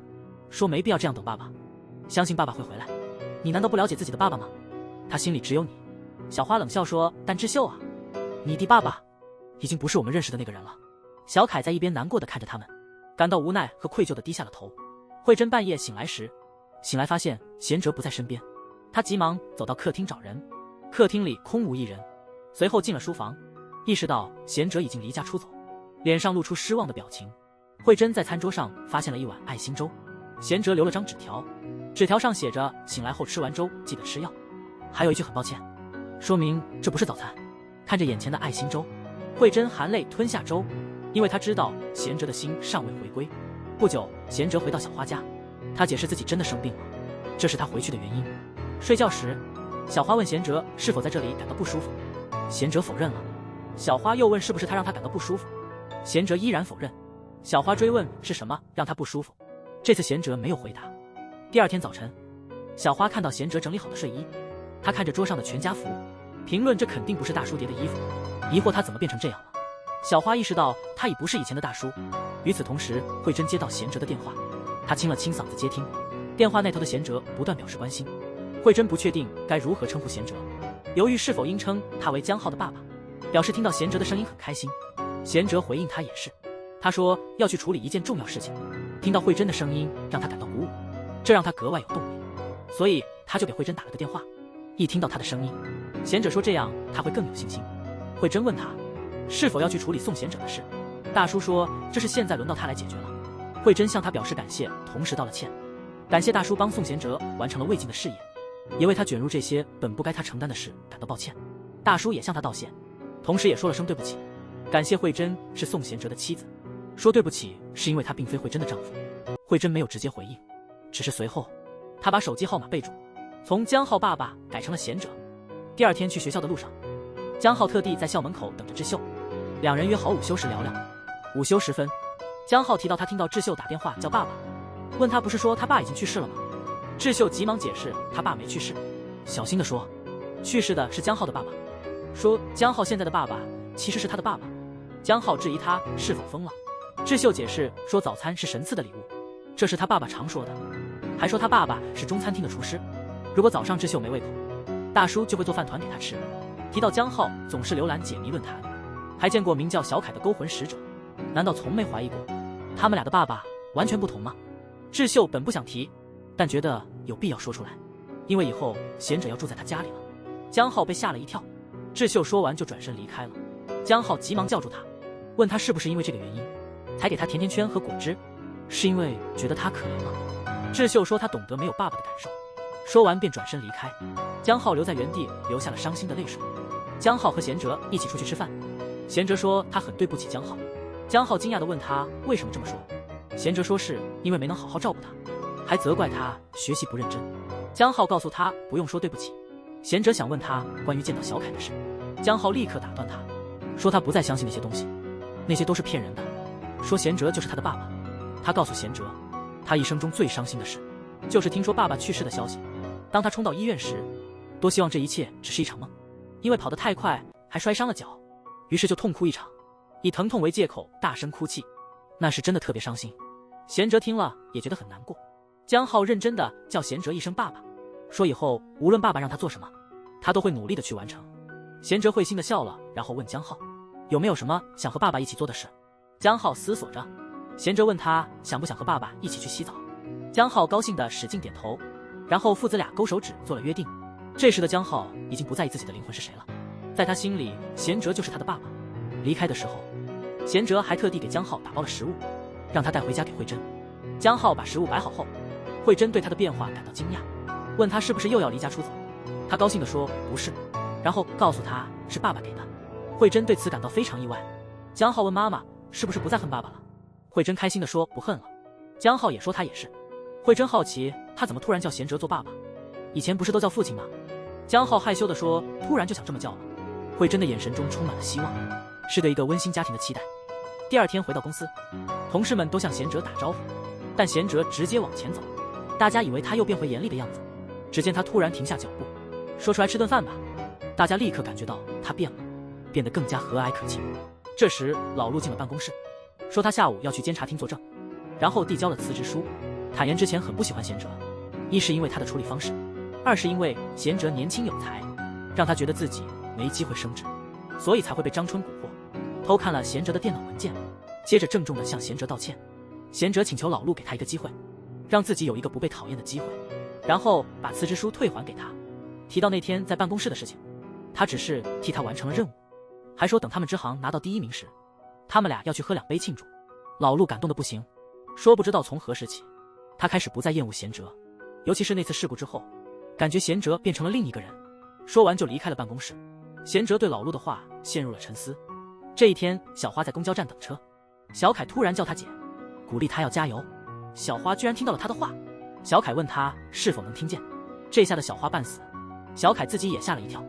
说没必要这样等爸爸，相信爸爸会回来。你难道不了解自己的爸爸吗？他心里只有你。小花冷笑说，但智秀啊，你的爸爸已经不是我们认识的那个人了。小凯在一边难过的看着他们，感到无奈和愧疚的低下了头。慧珍半夜醒来发现贤哲不在身边，他急忙走到客厅找人，客厅里空无一人，随后进了书房，意识到贤哲已经离家出走，脸上露出失望的表情。慧珍在餐桌上发现了一碗爱心粥，贤哲留了张纸条，纸条上写着醒来后吃完粥记得吃药，还有一句很抱歉，说明这不是早餐。看着眼前的爱心粥，慧珍含泪吞下粥，因为她知道贤哲的心尚未回归。不久，贤哲回到小花家，他解释自己真的生病了，这是他回去的原因。睡觉时，小花问贤哲是否在这里感到不舒服，贤哲否认了。小花又问是不是他让他感到不舒服，贤哲依然否认。小花追问是什么让他不舒服，这次贤哲没有回答。第二天早晨，小花看到贤哲整理好的睡衣，她看着桌上的全家福，评论这肯定不是大叔叠的衣服，疑惑他怎么变成这样了。小花意识到他已不是以前的大叔。与此同时，慧珍接到贤哲的电话，她清了清嗓子接听。电话那头的贤哲不断表示关心，慧珍不确定该如何称呼贤哲，犹豫是否应称他为江浩的爸爸，表示听到贤哲的声音很开心。贤哲回应他也是，他说要去处理一件重要事情，听到慧珍的声音让他感到鼓舞，这让他格外有动力，所以他就给慧珍打了个电话。一听到他的声音，贤哲说这样他会更有信心。慧珍问他是否要去处理送贤者的事，大叔说这是现在轮到他来解决了。慧珍向他表示感谢，同时道了歉，感谢大叔帮宋贤哲完成了未尽的事业，也为他卷入这些本不该他承担的事感到抱歉。大叔也向他道谢，同时也说了声对不起，感谢慧珍是宋贤哲的妻子，说对不起是因为他并非慧珍的丈夫。慧珍没有直接回应，只是随后他把手机号码备注，从江浩爸爸改成了贤哲。第二天去学校的路上，江浩特地在校门口等着智秀，两人约好午休时聊聊。午休时分，江浩提到他听到智秀打电话叫爸爸，问他不是说他爸已经去世了吗？智秀急忙解释他爸没去世，小心地说去世的是江浩的爸爸，说江浩现在的爸爸其实是他的爸爸。江浩质疑他是否疯了，智秀解释说早餐是神赐的礼物，这是他爸爸常说的，还说他爸爸是中餐厅的厨师，如果早上智秀没胃口，大叔就会做饭团给他吃。提到江浩总是浏览解谜论坛，还见过名叫小凯的勾魂使者，难道从没怀疑过他们俩的爸爸完全不同吗？智秀本不想提，但觉得有必要说出来，因为以后贤者要住在他家里了。江浩被吓了一跳，智秀说完就转身离开了。江浩急忙叫住他，问他是不是因为这个原因才给他甜甜圈和果汁，是因为觉得他可怜吗？智秀说他懂得没有爸爸的感受，说完便转身离开。江浩留在原地流下了伤心的泪水。江浩和贤哲一起出去吃饭，贤哲说他很对不起江浩。江浩惊讶地问他为什么这么说，贤哲说是因为没能好好照顾他，还责怪他学习不认真。江浩告诉他不用说对不起。贤哲想问他关于见到小凯的事，江浩立刻打断他，说他不再相信那些东西，那些都是骗人的，说贤哲就是他的爸爸。他告诉贤哲，他一生中最伤心的事就是听说爸爸去世的消息。当他冲到医院时，多希望这一切只是一场梦，因为跑得太快还摔伤了脚，于是就痛哭一场，以疼痛为借口大声哭泣，那是真的特别伤心。贤哲听了也觉得很难过。江浩认真地叫贤哲一声爸爸，说以后无论爸爸让他做什么，他都会努力地去完成。贤哲会心地笑了，然后问江浩有没有什么想和爸爸一起做的事。江浩思索着，贤哲问他想不想和爸爸一起去洗澡。江浩高兴地使劲点头，然后父子俩勾手指做了约定。这时的江浩已经不在意自己的灵魂是谁了，在他心里贤哲就是他的爸爸。离开的时候，贤哲还特地给江浩打包了食物，让他带回家给慧珍。江浩把食物摆好后，慧珍对他的变化感到惊讶，问他是不是又要离家出走。他高兴地说不是，然后告诉他是爸爸给的。慧珍对此感到非常意外。江浩问妈妈是不是不再恨爸爸了，慧珍开心地说不恨了。江浩也说他也是。慧珍好奇他怎么突然叫贤哲做爸爸，以前不是都叫父亲吗？江浩害羞地说突然就想这么叫了。慧珍的眼神中充满了希望，是对一个温馨家庭的期待。第二天回到公司，同事们都向贤哲打招呼，但贤哲直接往前走，大家以为他又变回严厉的样子。只见他突然停下脚步，说出来吃顿饭吧。大家立刻感觉到他变了，变得更加和蔼可亲。这时老陆进了办公室，说他下午要去监察厅作证，然后递交了辞职书，坦言之前很不喜欢贤哲，一是因为他的处理方式，二是因为贤哲年轻有才，让他觉得自己没机会升职，所以才会被张春蛊惑，偷看了贤哲的电脑文件，接着郑重地向贤哲道歉。贤哲请求老陆给他一个机会，让自己有一个不被讨厌的机会，然后把辞职书退还给他。提到那天在办公室的事情，他只是替他完成了任务，还说等他们支行拿到第1名时，他们俩要去喝2杯庆祝。老陆感动得不行，说不知道从何时起，他开始不再厌恶贤哲，尤其是那次事故之后，感觉贤哲变成了另一个人。说完就离开了办公室。贤哲对老陆的话陷入了沉思。这一天，小花在公交站等车，小凯突然叫她姐，鼓励她要加油。小花居然听到了他的话，小凯问她是否能听见，这下的小花半死，小凯自己也吓了一跳。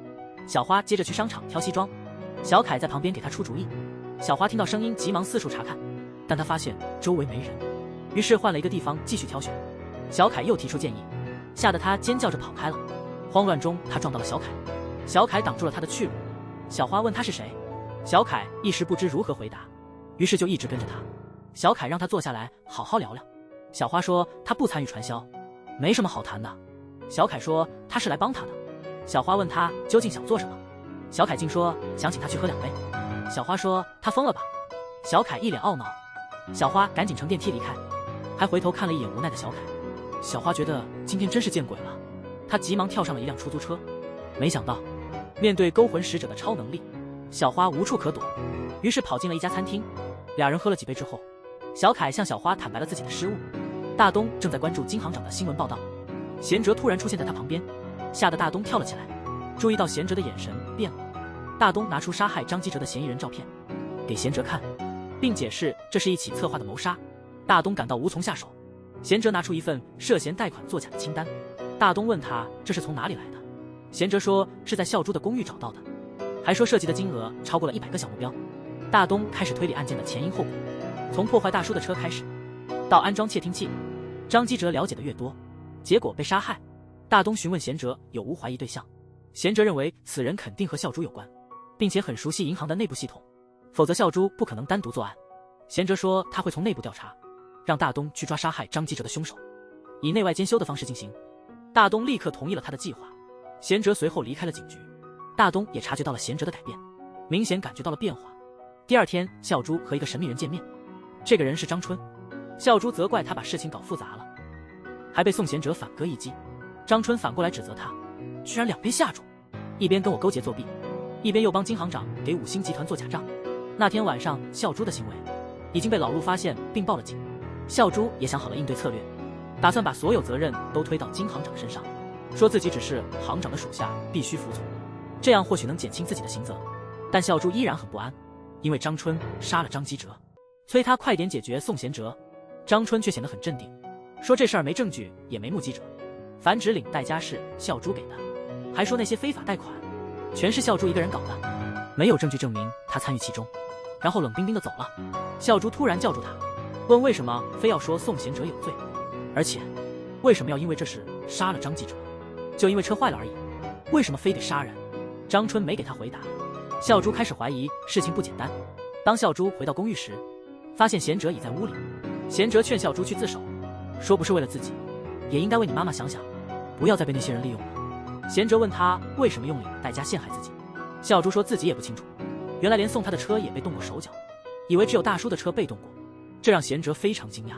小花接着去商场挑西装，小凯在旁边给他出主意。小花听到声音，急忙四处查看，但他发现周围没人，于是换了一个地方继续挑选。小凯又提出建议，吓得他尖叫着跑开了。慌乱中，他撞到了小凯，小凯挡住了他的去路。小花问他是谁，小凯一时不知如何回答，于是就一直跟着他。小凯让他坐下来好好聊聊。小花说他不参与传销，没什么好谈的。小凯说他是来帮他的。小花问他究竟想做什么，小凯竟说想请他去喝2杯。小花说他疯了吧。小凯一脸懊恼。小花赶紧乘电梯离开，还回头看了一眼无奈的小凯。小花觉得今天真是见鬼了，她急忙跳上了一辆出租车。没想到面对勾魂使者的超能力，小花无处可躲，于是跑进了一家餐厅。俩人喝了几杯之后，小凯向小花坦白了自己的失误。大东正在关注金行长的新闻报道，贤哲突然出现在他旁边，吓得大东跳了起来。注意到贤哲的眼神变了，大东拿出杀害张基哲的嫌疑人照片给贤哲看，并解释这是一起策划的谋杀。大东感到无从下手。贤哲拿出一份涉嫌贷款作假的清单，大东问他这是从哪里来的，贤哲说是在孝珠的公寓找到的，还说涉及的金额超过了100个小目标。大东开始推理案件的前因后果，从破坏大叔的车开始，到安装窃听器。张基哲了解的越多，结果被杀害。大东询问贤哲有无怀疑对象，贤哲认为此人肯定和孝珠有关，并且很熟悉银行的内部系统，否则孝珠不可能单独作案。贤哲说他会从内部调查，让大东去抓杀害张基哲的凶手，以内外兼修的方式进行。大东立刻同意了他的计划。贤哲随后离开了警局。大东也察觉到了贤哲的改变，明显感觉到了变化。第二天，孝珠和一个神秘人见面，这个人是张春。孝珠责怪他把事情搞复杂了，还被宋贤哲反戈一击。张春反过来指责他，居然2杯下注，一边跟我勾结作弊，一边又帮金行长给5星集团做假账。那天晚上，孝珠的行为已经被老陆发现并报了警。孝珠也想好了应对策略，打算把所有责任都推到金行长身上，说自己只是行长的属下，必须服从，这样或许能减轻自己的刑责。但孝珠依然很不安，因为张春杀了张基哲，催他快点解决宋贤哲。张春却显得很镇定，说这事儿没证据也没目击者，反指领代价是孝珠给的，还说那些非法贷款全是孝珠一个人搞的，没有证据证明他参与其中，然后冷冰冰的走了。孝珠突然叫住他，问为什么非要说宋贤哲有罪，而且为什么要因为这事杀了张记者，就因为车坏了而已，为什么非得杀人？张春没给他回答。孝珠开始怀疑事情不简单。当孝珠回到公寓时，发现贤哲已在屋里。贤哲劝孝珠去自首，说不是为了自己，也应该为你妈妈想想，不要再被那些人利用了。贤哲问他为什么用领代价陷害自己，孝珠说自己也不清楚，原来连送他的车也被动过手脚，以为只有大叔的车被动过，这让贤哲非常惊讶。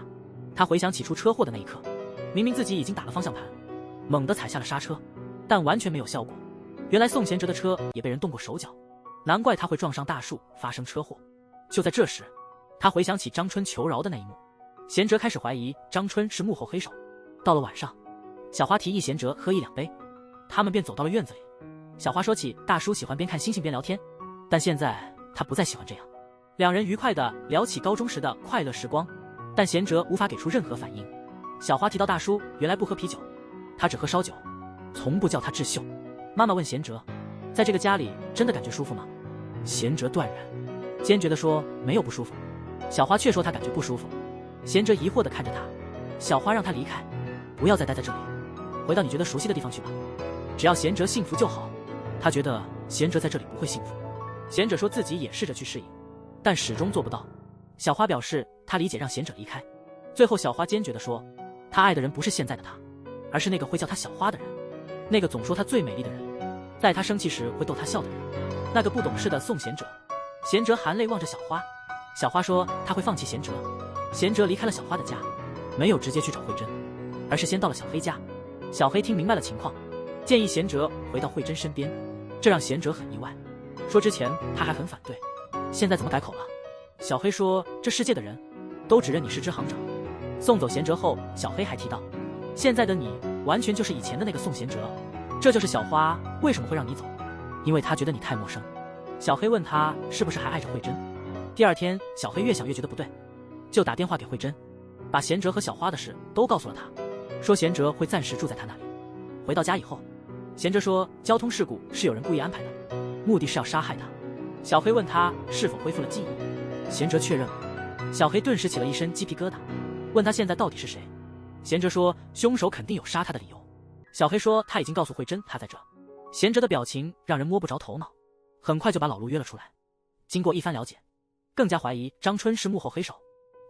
他回想起出车祸的那一刻，明明自己已经打了方向盘，猛地踩下了刹车，但完全没有效果。原来宋贤哲的车也被人动过手脚，难怪他会撞上大树发生车祸。就在这时，他回想起张春求饶的那一幕，贤哲开始怀疑张春是幕后黑手。到了晚上，小花提议贤哲喝1-2杯，他们便走到了院子里。小花说起大叔喜欢边看星星边聊天，但现在他不再喜欢这样。两人愉快地聊起高中时的快乐时光，但贤哲无法给出任何反应。小花提到大叔原来不喝啤酒，他只喝烧酒，从不叫他智秀。妈妈问贤哲，在这个家里真的感觉舒服吗？贤哲断然坚决地说没有不舒服。小花却说他感觉不舒服。贤哲疑惑地看着他，小花让他离开，不要再待在这里，回到你觉得熟悉的地方去吧，只要贤哲幸福就好。他觉得贤哲在这里不会幸福。贤哲说自己也试着去适应，但始终做不到。小花表示她理解让贤哲离开。最后小花坚决地说，她爱的人不是现在的她，而是那个会叫她小花的人，那个总说她最美丽的人，在她生气时会逗她笑的人，那个不懂事的宋贤哲。贤哲含泪望着小花，小花说她会放弃贤哲。贤哲离开了小花的家，没有直接去找慧珍，而是先到了小黑家。小黑听明白了情况，建议贤哲回到慧珍身边，这让贤哲很意外，说之前他还很反对，现在怎么改口了？小黑说这世界的人都只认你是支行长。送走贤哲后，小黑还提到，现在的你完全就是以前的那个宋贤哲，这就是小花为什么会让你走，因为他觉得你太陌生。小黑问他是不是还爱着慧珍。第二天，小黑越想越觉得不对，就打电话给慧珍，把贤哲和小花的事都告诉了他，说贤哲会暂时住在他那里。回到家以后，贤哲说交通事故是有人故意安排的，目的是要杀害他。小黑问他是否恢复了记忆，贤哲确认了。小黑顿时起了一身鸡皮疙瘩，问他现在到底是谁。贤哲说凶手肯定有杀他的理由。小黑说他已经告诉慧珍他在这。贤哲的表情让人摸不着头脑，很快就把老陆约了出来。经过一番了解，更加怀疑张春是幕后黑手。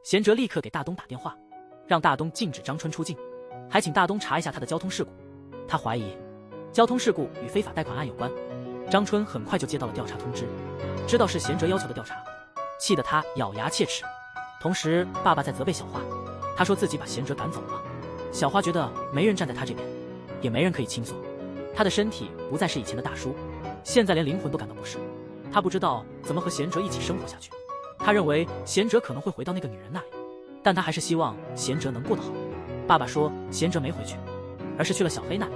贤哲立刻给大东打电话，让大东禁止张春出境，还请大东查一下他的交通事故。他怀疑交通事故与非法贷款案有关。张春很快就接到了调查通知，知道是贤哲要求的调查，气得他咬牙切齿。同时爸爸在责备小花，他说自己把贤哲赶走了。小花觉得没人站在他这边，也没人可以倾诉。他的身体不再是以前的大叔，现在连灵魂都感到不适。他不知道怎么和贤哲一起生活下去。他认为贤哲可能会回到那个女人那里，但他还是希望贤哲能过得好。爸爸说贤哲没回去，而是去了小黑那里，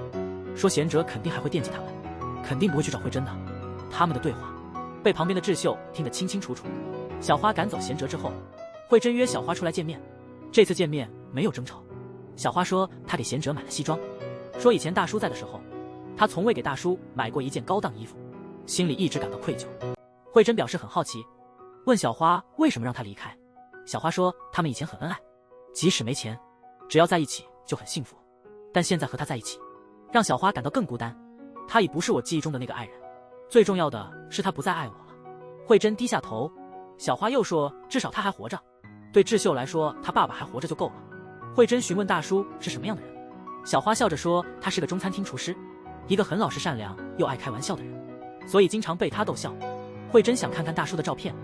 说贤哲肯定还会惦记他们，肯定不会去找慧珍的。他们的对话被旁边的智秀听得清清楚楚。小花赶走贤哲之后，慧珍约小花出来见面。这次见面没有争吵。小花说她给贤哲买了西装，说以前大叔在的时候，她从未给大叔买过一件高档衣服，心里一直感到愧疚。慧珍表示很好奇，问小花为什么让他离开。小花说他们以前很恩爱，即使没钱，只要在一起就很幸福。但现在和他在一起，让小花感到更孤单。他已不是我记忆中的那个爱人，最重要的是他不再爱我了。慧珍低下头。小花又说至少他还活着，对智秀来说他爸爸还活着就够了。慧珍询问大叔是什么样的人，小花笑着说他是个中餐厅厨师，一个很老实善良又爱开玩笑的人，所以经常被他逗笑。慧珍想看看大叔的照片，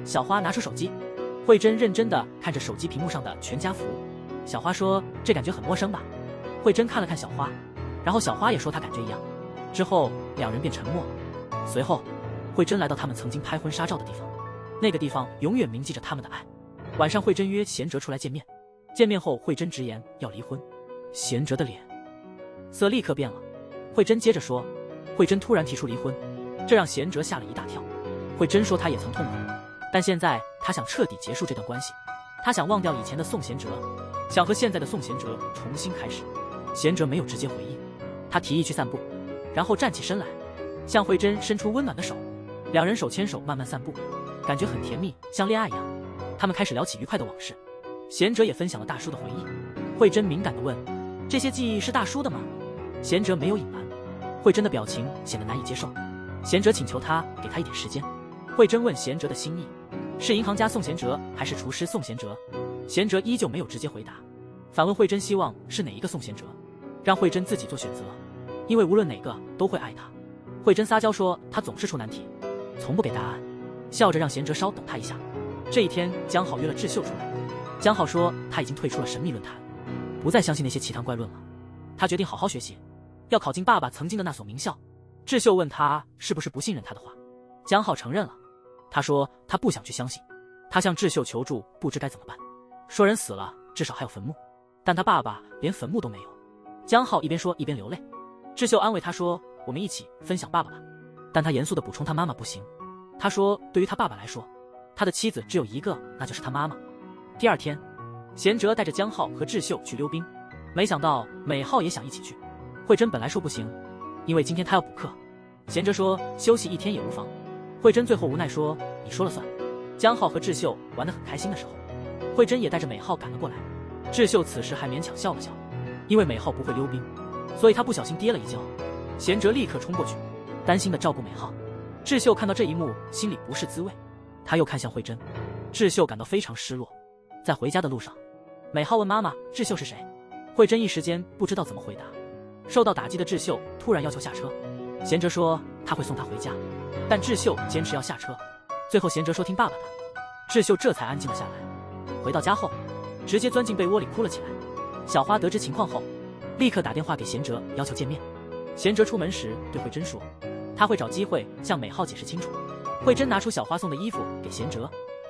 小花拿出手机，慧珍认真地看着手机屏幕上的全家福。小花说这感觉很陌生吧。慧珍看了看小花，然后小花也说她感觉一样。之后两人便沉默了。随后慧珍来到他们曾经拍婚纱照的地方，那个地方永远铭记着他们的爱。晚上慧珍约贤哲出来见面，见面后慧珍直言要离婚。贤哲的脸色立刻变了。慧珍接着说慧珍突然提出离婚，这让贤哲吓了一大跳。慧珍说她也曾痛苦，但现在她想彻底结束这段关系，她想忘掉以前的宋贤哲，想和现在的宋贤哲重新开始。贤哲没有直接回应，他提议去散步，然后站起身来，向慧珍伸出温暖的手，两人手牵手慢慢散步，感觉很甜蜜，像恋爱一样。他们开始聊起愉快的往事，贤哲也分享了大叔的回忆。慧珍敏感地问，这些记忆是大叔的吗？贤哲没有隐瞒。慧珍的表情显得难以接受。贤哲请求他给他一点时间。慧珍问贤哲的心意，是银行家宋贤哲还是厨师宋贤哲？贤哲依旧没有直接回答，反问慧珍希望是哪一个宋贤哲，让慧珍自己做选择，因为无论哪个都会爱他。慧珍撒娇说他总是出难题，从不给答案，笑着让贤哲稍等他一下。这一天江浩约了智秀出来，江浩说他已经退出了神秘论坛，不再相信那些奇谈怪论了，他决定好好学习，要考进爸爸曾经的那所名校。智秀问他是不是不信任他的话，江浩承认了。他说他不想去相信，他向智秀求助，不知该怎么办，说人死了至少还有坟墓，但他爸爸连坟墓都没有。江浩一边说一边流泪。智秀安慰他说我们一起分享爸爸吧，但他严肃地补充他妈妈不行。他说对于他爸爸来说，他的妻子只有一个，那就是他妈妈。第二天，贤哲带着江浩和智秀去溜冰，没想到美浩也想一起去。慧珍本来说不行，因为今天他要补课。贤哲说休息一天也无妨。慧珍最后无奈说你说了算。江浩和智秀玩得很开心的时候，慧珍也带着美浩赶了过来。智秀此时还勉强笑了笑，因为美浩不会溜冰，所以他不小心跌了一跤。贤哲立刻冲过去，担心地照顾美浩。智秀看到这一幕，心里不是滋味，他又看向慧珍，智秀感到非常失落。在回家的路上，美浩问妈妈智秀是谁，慧珍一时间不知道怎么回答。受到打击的智秀突然要求下车，贤哲说他会送她回家，但智秀坚持要下车。最后贤哲说听爸爸的，智秀这才安静了下来。回到家后，直接钻进被窝里哭了起来。小花得知情况后，立刻打电话给贤哲要求见面。贤哲出门时对慧珍说他会找机会向美浩解释清楚。慧珍拿出小花送的衣服给贤哲，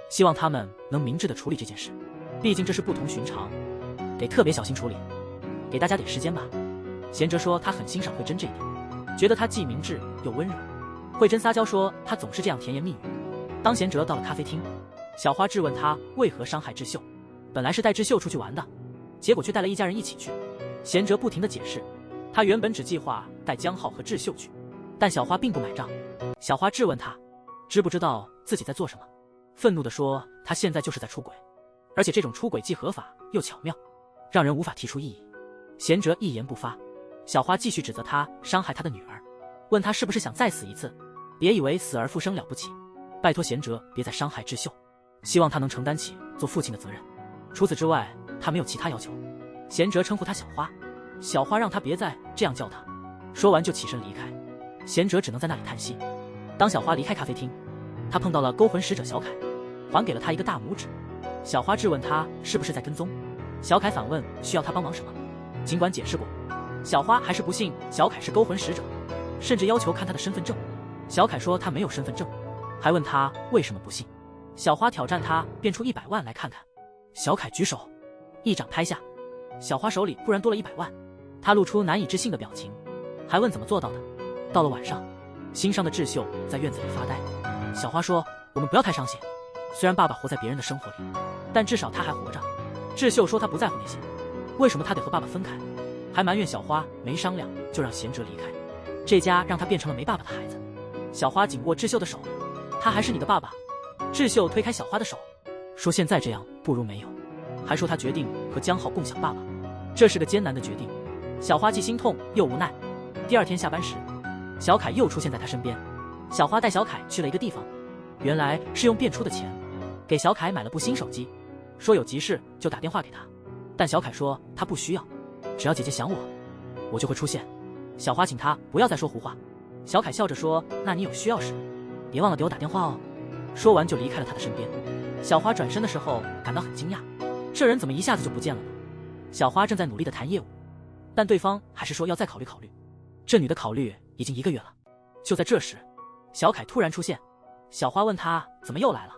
希望他们能明智地处理这件事，毕竟这是不同寻常，得特别小心处理，给大家点时间吧。贤哲说他很欣赏慧珍这一点，觉得她既明智又温柔。慧珍撒娇说她总是这样甜言蜜语。当贤哲到了咖啡厅，小花质问他为何伤害智秀，本来是带智秀出去玩的，结果却带了一家人一起去。贤哲不停地解释，他原本只计划带江浩和智秀去，但小花并不买账。小花质问他知不知道自己在做什么？愤怒地说他现在就是在出轨，而且这种出轨既合法又巧妙，让人无法提出异议。贤哲一言不发。小花继续指责他伤害他的女儿，问他是不是想再死一次，别以为死而复生了不起，拜托贤哲别再伤害智秀，希望他能承担起做父亲的责任。除此之外，他没有其他要求。贤哲称呼他小花，小花让他别再这样叫他，说完就起身离开。贤哲只能在那里叹息。当小花离开咖啡厅，他碰到了勾魂使者小凯，还给了他一个大拇指。小花质问他是不是在跟踪，小凯反问需要他帮忙什么。尽管解释过，小花还是不信小凯是勾魂使者，甚至要求看他的身份证。小凯说他没有身份证，还问他为什么不信。小花挑战他变出100万来看看。小凯举手，一掌拍下，小花手里忽然多了100万。他露出难以置信的表情，还问怎么做到的。到了晚上，心伤的智秀在院子里发呆。小花说我们不要太伤心，虽然爸爸活在别人的生活里，但至少他还活着。智秀说他不在乎那些，为什么他得和爸爸分开，还埋怨小花没商量就让贤哲离开，这家让他变成了没爸爸的孩子。小花紧握智秀的手，他还是你的爸爸。智秀推开小花的手，说现在这样不如没有，还说他决定和江浩共享爸爸，这是个艰难的决定。小花既心痛又无奈。第二天下班时，小凯又出现在他身边。小花带小凯去了一个地方，原来是用变出的钱给小凯买了部新手机，说有急事就打电话给他，但小凯说他不需要，只要姐姐想我，我就会出现。小花请他不要再说胡话。小凯笑着说那你有需要时别忘了给我打电话哦。说完就离开了他的身边。小花转身的时候感到很惊讶，这人怎么一下子就不见了呢？小花正在努力地谈业务，但对方还是说要再考虑考虑。这女的考虑已经1个月了。就在这时，小凯突然出现。小花问他怎么又来了。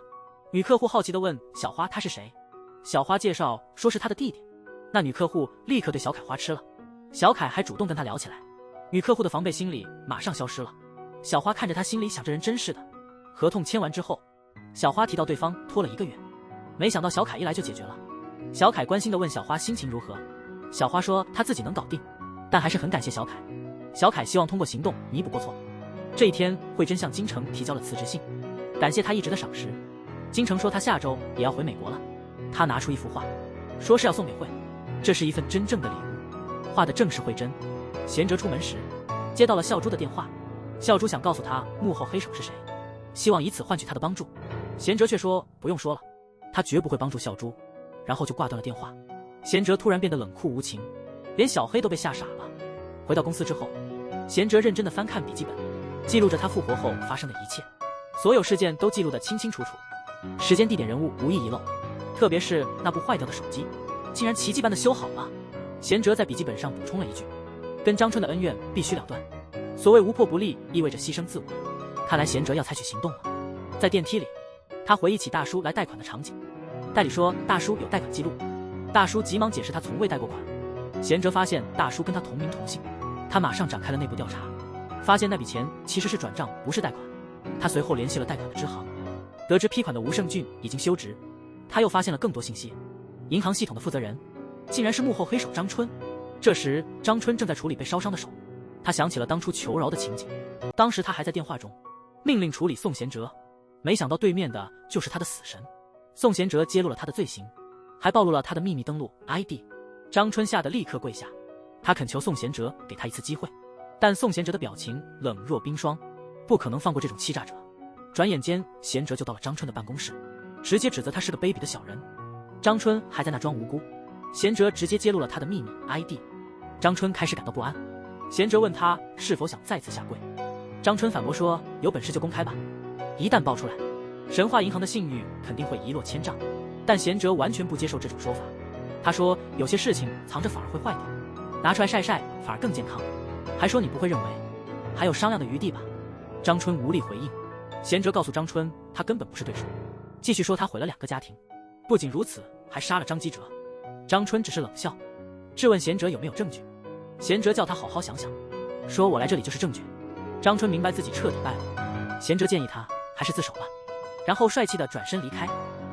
女客户好奇地问小花他是谁。小花介绍说是他的弟弟。那女客户立刻对小凯花痴了。小凯还主动跟他聊起来，女客户的防备心理马上消失了。小花看着他，心里想这人真是的。合同签完之后，小花提到对方拖了1个月，没想到小凯一来就解决了。小凯关心地问小花心情如何，小花说她自己能搞定，但还是很感谢小凯。小凯希望通过行动弥补过错。这一天，慧珍向金城提交了辞职信，感谢他一直的赏识。金城说他下周也要回美国了。他拿出一幅画，说是要送给慧，这是一份真正的礼物，画的正是慧珍。贤哲出门时接到了笑珠的电话，笑珠想告诉他幕后黑手是谁，希望以此换取他的帮助。贤哲却说不用说了，他绝不会帮助笑珠，然后就挂断了电话。贤哲突然变得冷酷无情，连小黑都被吓傻了。回到公司之后，贤哲认真地翻看笔记本，记录着他复活后发生的一切，所有事件都记录得清清楚楚，时间地点人物无一遗漏，特别是那部坏掉的手机竟然奇迹般的修好了。贤哲在笔记本上补充了一句，跟张春的恩怨必须了断，所谓无破不立意味着牺牲自我，看来贤哲要采取行动了。在电梯里，他回忆起大叔来贷款的场景，代理说大叔有贷款记录，大叔急忙解释他从未贷过款。贤哲发现大叔跟他同名同姓，他马上展开了内部调查，发现那笔钱其实是转账，不是贷款。他随后联系了贷款的支行，得知批款的吴胜俊已经休职。他又发现了更多信息，银行系统的负责人竟然是幕后黑手张春。这时张春正在处理被烧伤的手，他想起了当初求饶的情景，当时他还在电话中命令处理宋贤哲，没想到对面的就是他的死神。宋贤哲揭露了他的罪行，还暴露了他的秘密登录 ID。 张春吓得立刻跪下，他恳求宋贤哲给他一次机会，但宋贤哲的表情冷若冰霜，不可能放过这种欺诈者。转眼间贤哲就到了张春的办公室，直接指责他是个卑鄙的小人。张春还在那装无辜，贤哲直接揭露了他的秘密 ID。 张春开始感到不安，贤哲问他是否想再次下跪，张春反驳说有本事就公开吧，一旦爆出来，神话银行的信誉肯定会一落千丈。但贤哲完全不接受这种说法，他说有些事情藏着反而会坏掉，拿出来晒晒反而更健康，还说你不会认为还有商量的余地吧。张春无力回应，贤哲告诉张春他根本不是对手，继续说他毁了2个家庭，不仅如此还杀了张基哲。张春只是冷笑，质问贤哲有没有证据。贤哲叫他好好想想，说我来这里就是证据。张春明白自己彻底败了，贤哲建议他还是自首吧，然后帅气地转身离开。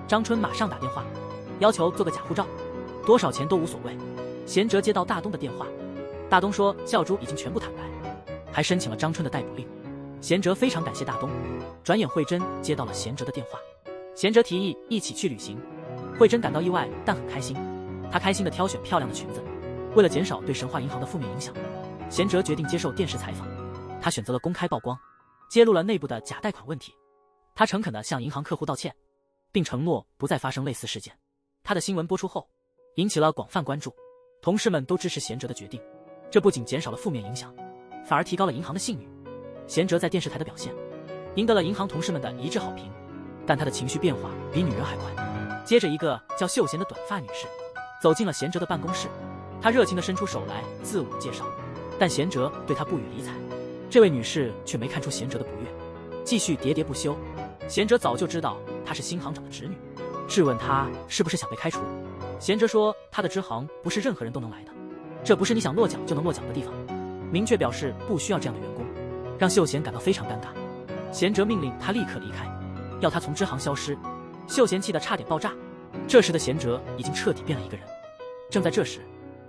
张春马上打电话要求做个假护照，多少钱都无所谓。贤哲接到大东的电话，大东说教主已经全部坦白，还申请了张春的逮捕令。贤哲非常感谢大东。转眼慧珍接到了贤哲的电话，贤哲提议一起去旅行。慧珍感到意外，但很开心。她开心地挑选漂亮的裙子。为了减少对神话银行的负面影响，贤哲决定接受电视采访。他选择了公开曝光，揭露了内部的假贷款问题。他诚恳地向银行客户道歉，并承诺不再发生类似事件。他的新闻播出后，引起了广泛关注，同事们都支持贤哲的决定。这不仅减少了负面影响，反而提高了银行的信誉。贤哲在电视台的表现赢得了银行同事们的一致好评，但他的情绪变化比女人还快。接着，一个叫秀贤的短发女士走进了贤哲的办公室，她热情地伸出手来自我介绍，但贤哲对她不予理睬。这位女士却没看出贤哲的不悦，继续喋喋不休。贤哲早就知道她是新行长的侄女，质问她是不是想被开除。贤哲说他的支行不是任何人都能来的，这不是你想落脚就能落脚的地方，明确表示不需要这样的员工，让秀贤感到非常尴尬。贤哲命令他立刻离开，要他从支行消失。秀贤气得差点爆炸。这时的贤哲已经彻底变了一个人。正在这时，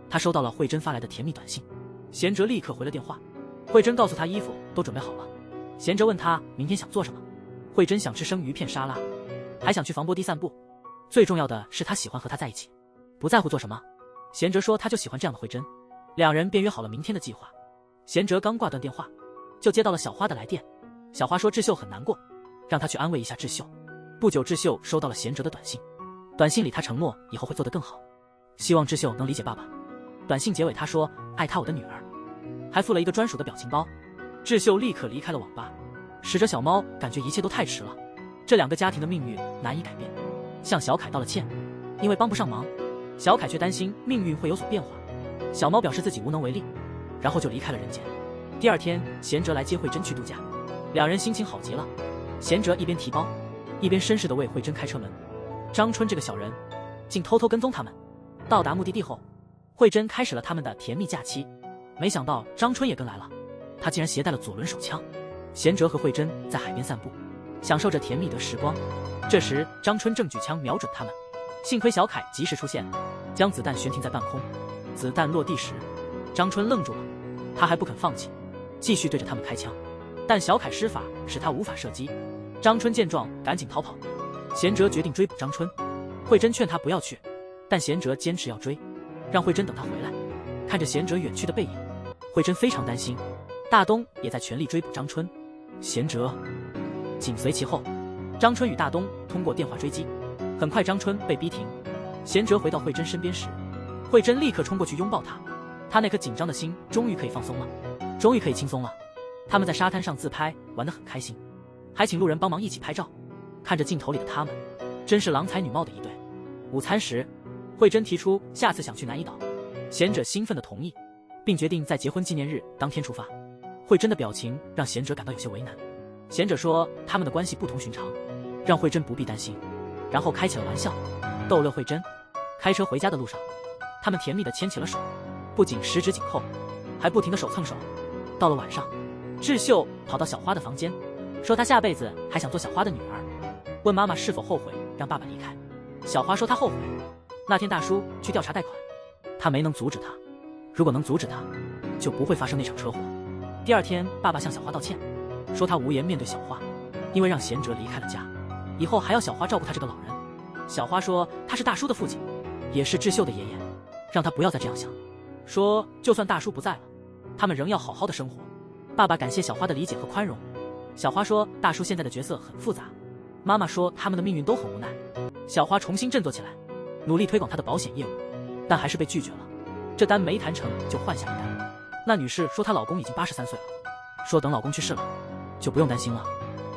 他收到了慧珍发来的甜蜜短信，贤哲立刻回了电话。慧珍告诉他衣服都准备好了。贤哲问他明天想做什么，慧珍想吃生鱼片沙拉，还想去防波堤散步。最重要的是他喜欢和他在一起，不在乎做什么。贤哲说他就喜欢这样的慧珍，两人便约好了明天的计划。贤哲刚挂断电话，就接到了小花的来电。小花说智秀很难过，让他去安慰一下智秀。不久，智秀收到了贤哲的短信，短信里他承诺以后会做得更好，希望智秀能理解爸爸。短信结尾他说爱他我的女儿，还附了一个专属的表情包。智秀立刻离开了网吧。使者小猫感觉一切都太迟了，这两个家庭的命运难以改变，向小凯道了歉，因为帮不上忙。小凯却担心命运会有所变化。小猫表示自己无能为力，然后就离开了人间。第二天，贤哲来接慧珍去度假，两人心情好极了。贤哲一边提包，一边绅士地为慧珍开车门。张春这个小人竟偷偷跟踪他们。到达目的地后，慧珍开始了他们的甜蜜假期。没想到张春也跟来了，他竟然携带了左轮手枪。贤哲和慧珍在海边散步，享受着甜蜜的时光。这时张春正举枪瞄准他们，幸亏小凯及时出现，将子弹悬停在半空。子弹落地时，张春愣住了，他还不肯放弃，继续对着他们开枪，但小凯施法使他无法射击。张春见状赶紧逃跑。贤哲决定追捕张春，慧珍劝他不要去，但贤哲坚持要追，让慧珍等他回来。看着贤哲远去的背影，慧珍非常担心。大东也在全力追捕张春，贤哲紧随其后。张春与大东通过电话追击，很快张春被逼停。贤哲回到慧珍身边时，慧珍立刻冲过去拥抱他，他那颗紧张的心终于可以放松了，终于可以轻松了。他们在沙滩上自拍，玩得很开心，还请路人帮忙一起拍照。看着镜头里的他们，真是郎才女貌的一对。午餐时，慧珍提出下次想去南怡岛，贤哲兴奋地同意，并决定在结婚纪念日当天出发。慧珍的表情让贤哲感到有些为难。贤哲说他们的关系不同寻常，让慧珍不必担心，然后开起了玩笑，逗乐慧珍。开车回家的路上，他们甜蜜地牵起了手，不仅十指紧扣，还不停地手蹭手。到了晚上，智秀跑到小花的房间，说她下辈子还想做小花的女儿，问妈妈是否后悔让爸爸离开。小花说她后悔，那天大叔去调查贷款，她没能阻止他，如果能阻止他，就不会发生那场车祸。第二天，爸爸向小花道歉，说他无颜面对小花，因为让贤哲离开了家，以后还要小花照顾他这个老人。小花说他是大叔的父亲，也是智秀的爷爷，让他不要再这样想，说就算大叔不在了，他们仍要好好的生活。爸爸感谢小花的理解和宽容。小花说大叔现在的角色很复杂，妈妈说他们的命运都很无奈。小花重新振作起来，努力推广她的保险业务，但还是被拒绝了。这单没谈成就换下一单。那女士说她老公已经83岁了，说等老公去世了就不用担心了。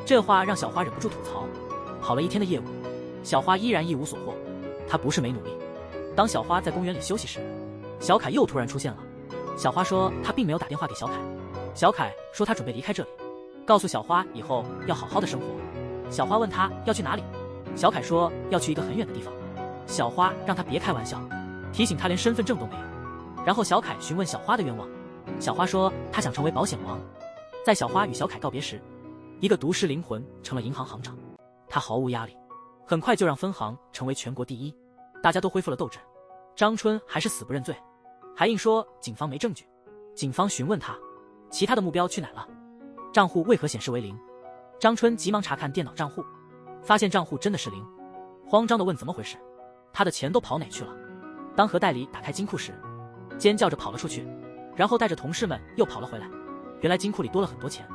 这话让小花忍不住吐槽。跑了一天的业务，小花依然一无所获。她不是没努力。当小花在公园里休息时，小凯又突然出现了。小花说她并没有打电话给小凯。小凯说他准备离开这里，告诉小花以后要好好的生活。小花问他要去哪里，小凯说要去一个很远的地方。小花让他别开玩笑，提醒他连身份证都没有。然后小凯询问小花的愿望，小花说她想成为保险王。在小花与小凯告别时，一个毒师灵魂成了银行行长，他毫无压力，很快就让分行成为全国第一，大家都恢复了斗志。张春还是死不认罪，还硬说警方没证据。警方询问他其他的目标去哪了，账户为何显示为0？张春急忙查看电脑账户，发现账户真的是0，慌张地问怎么回事，他的钱都跑哪去了？当何代理打开金库时，尖叫着跑了出去，然后带着同事们又跑了回来。原来金库里多了很多钱，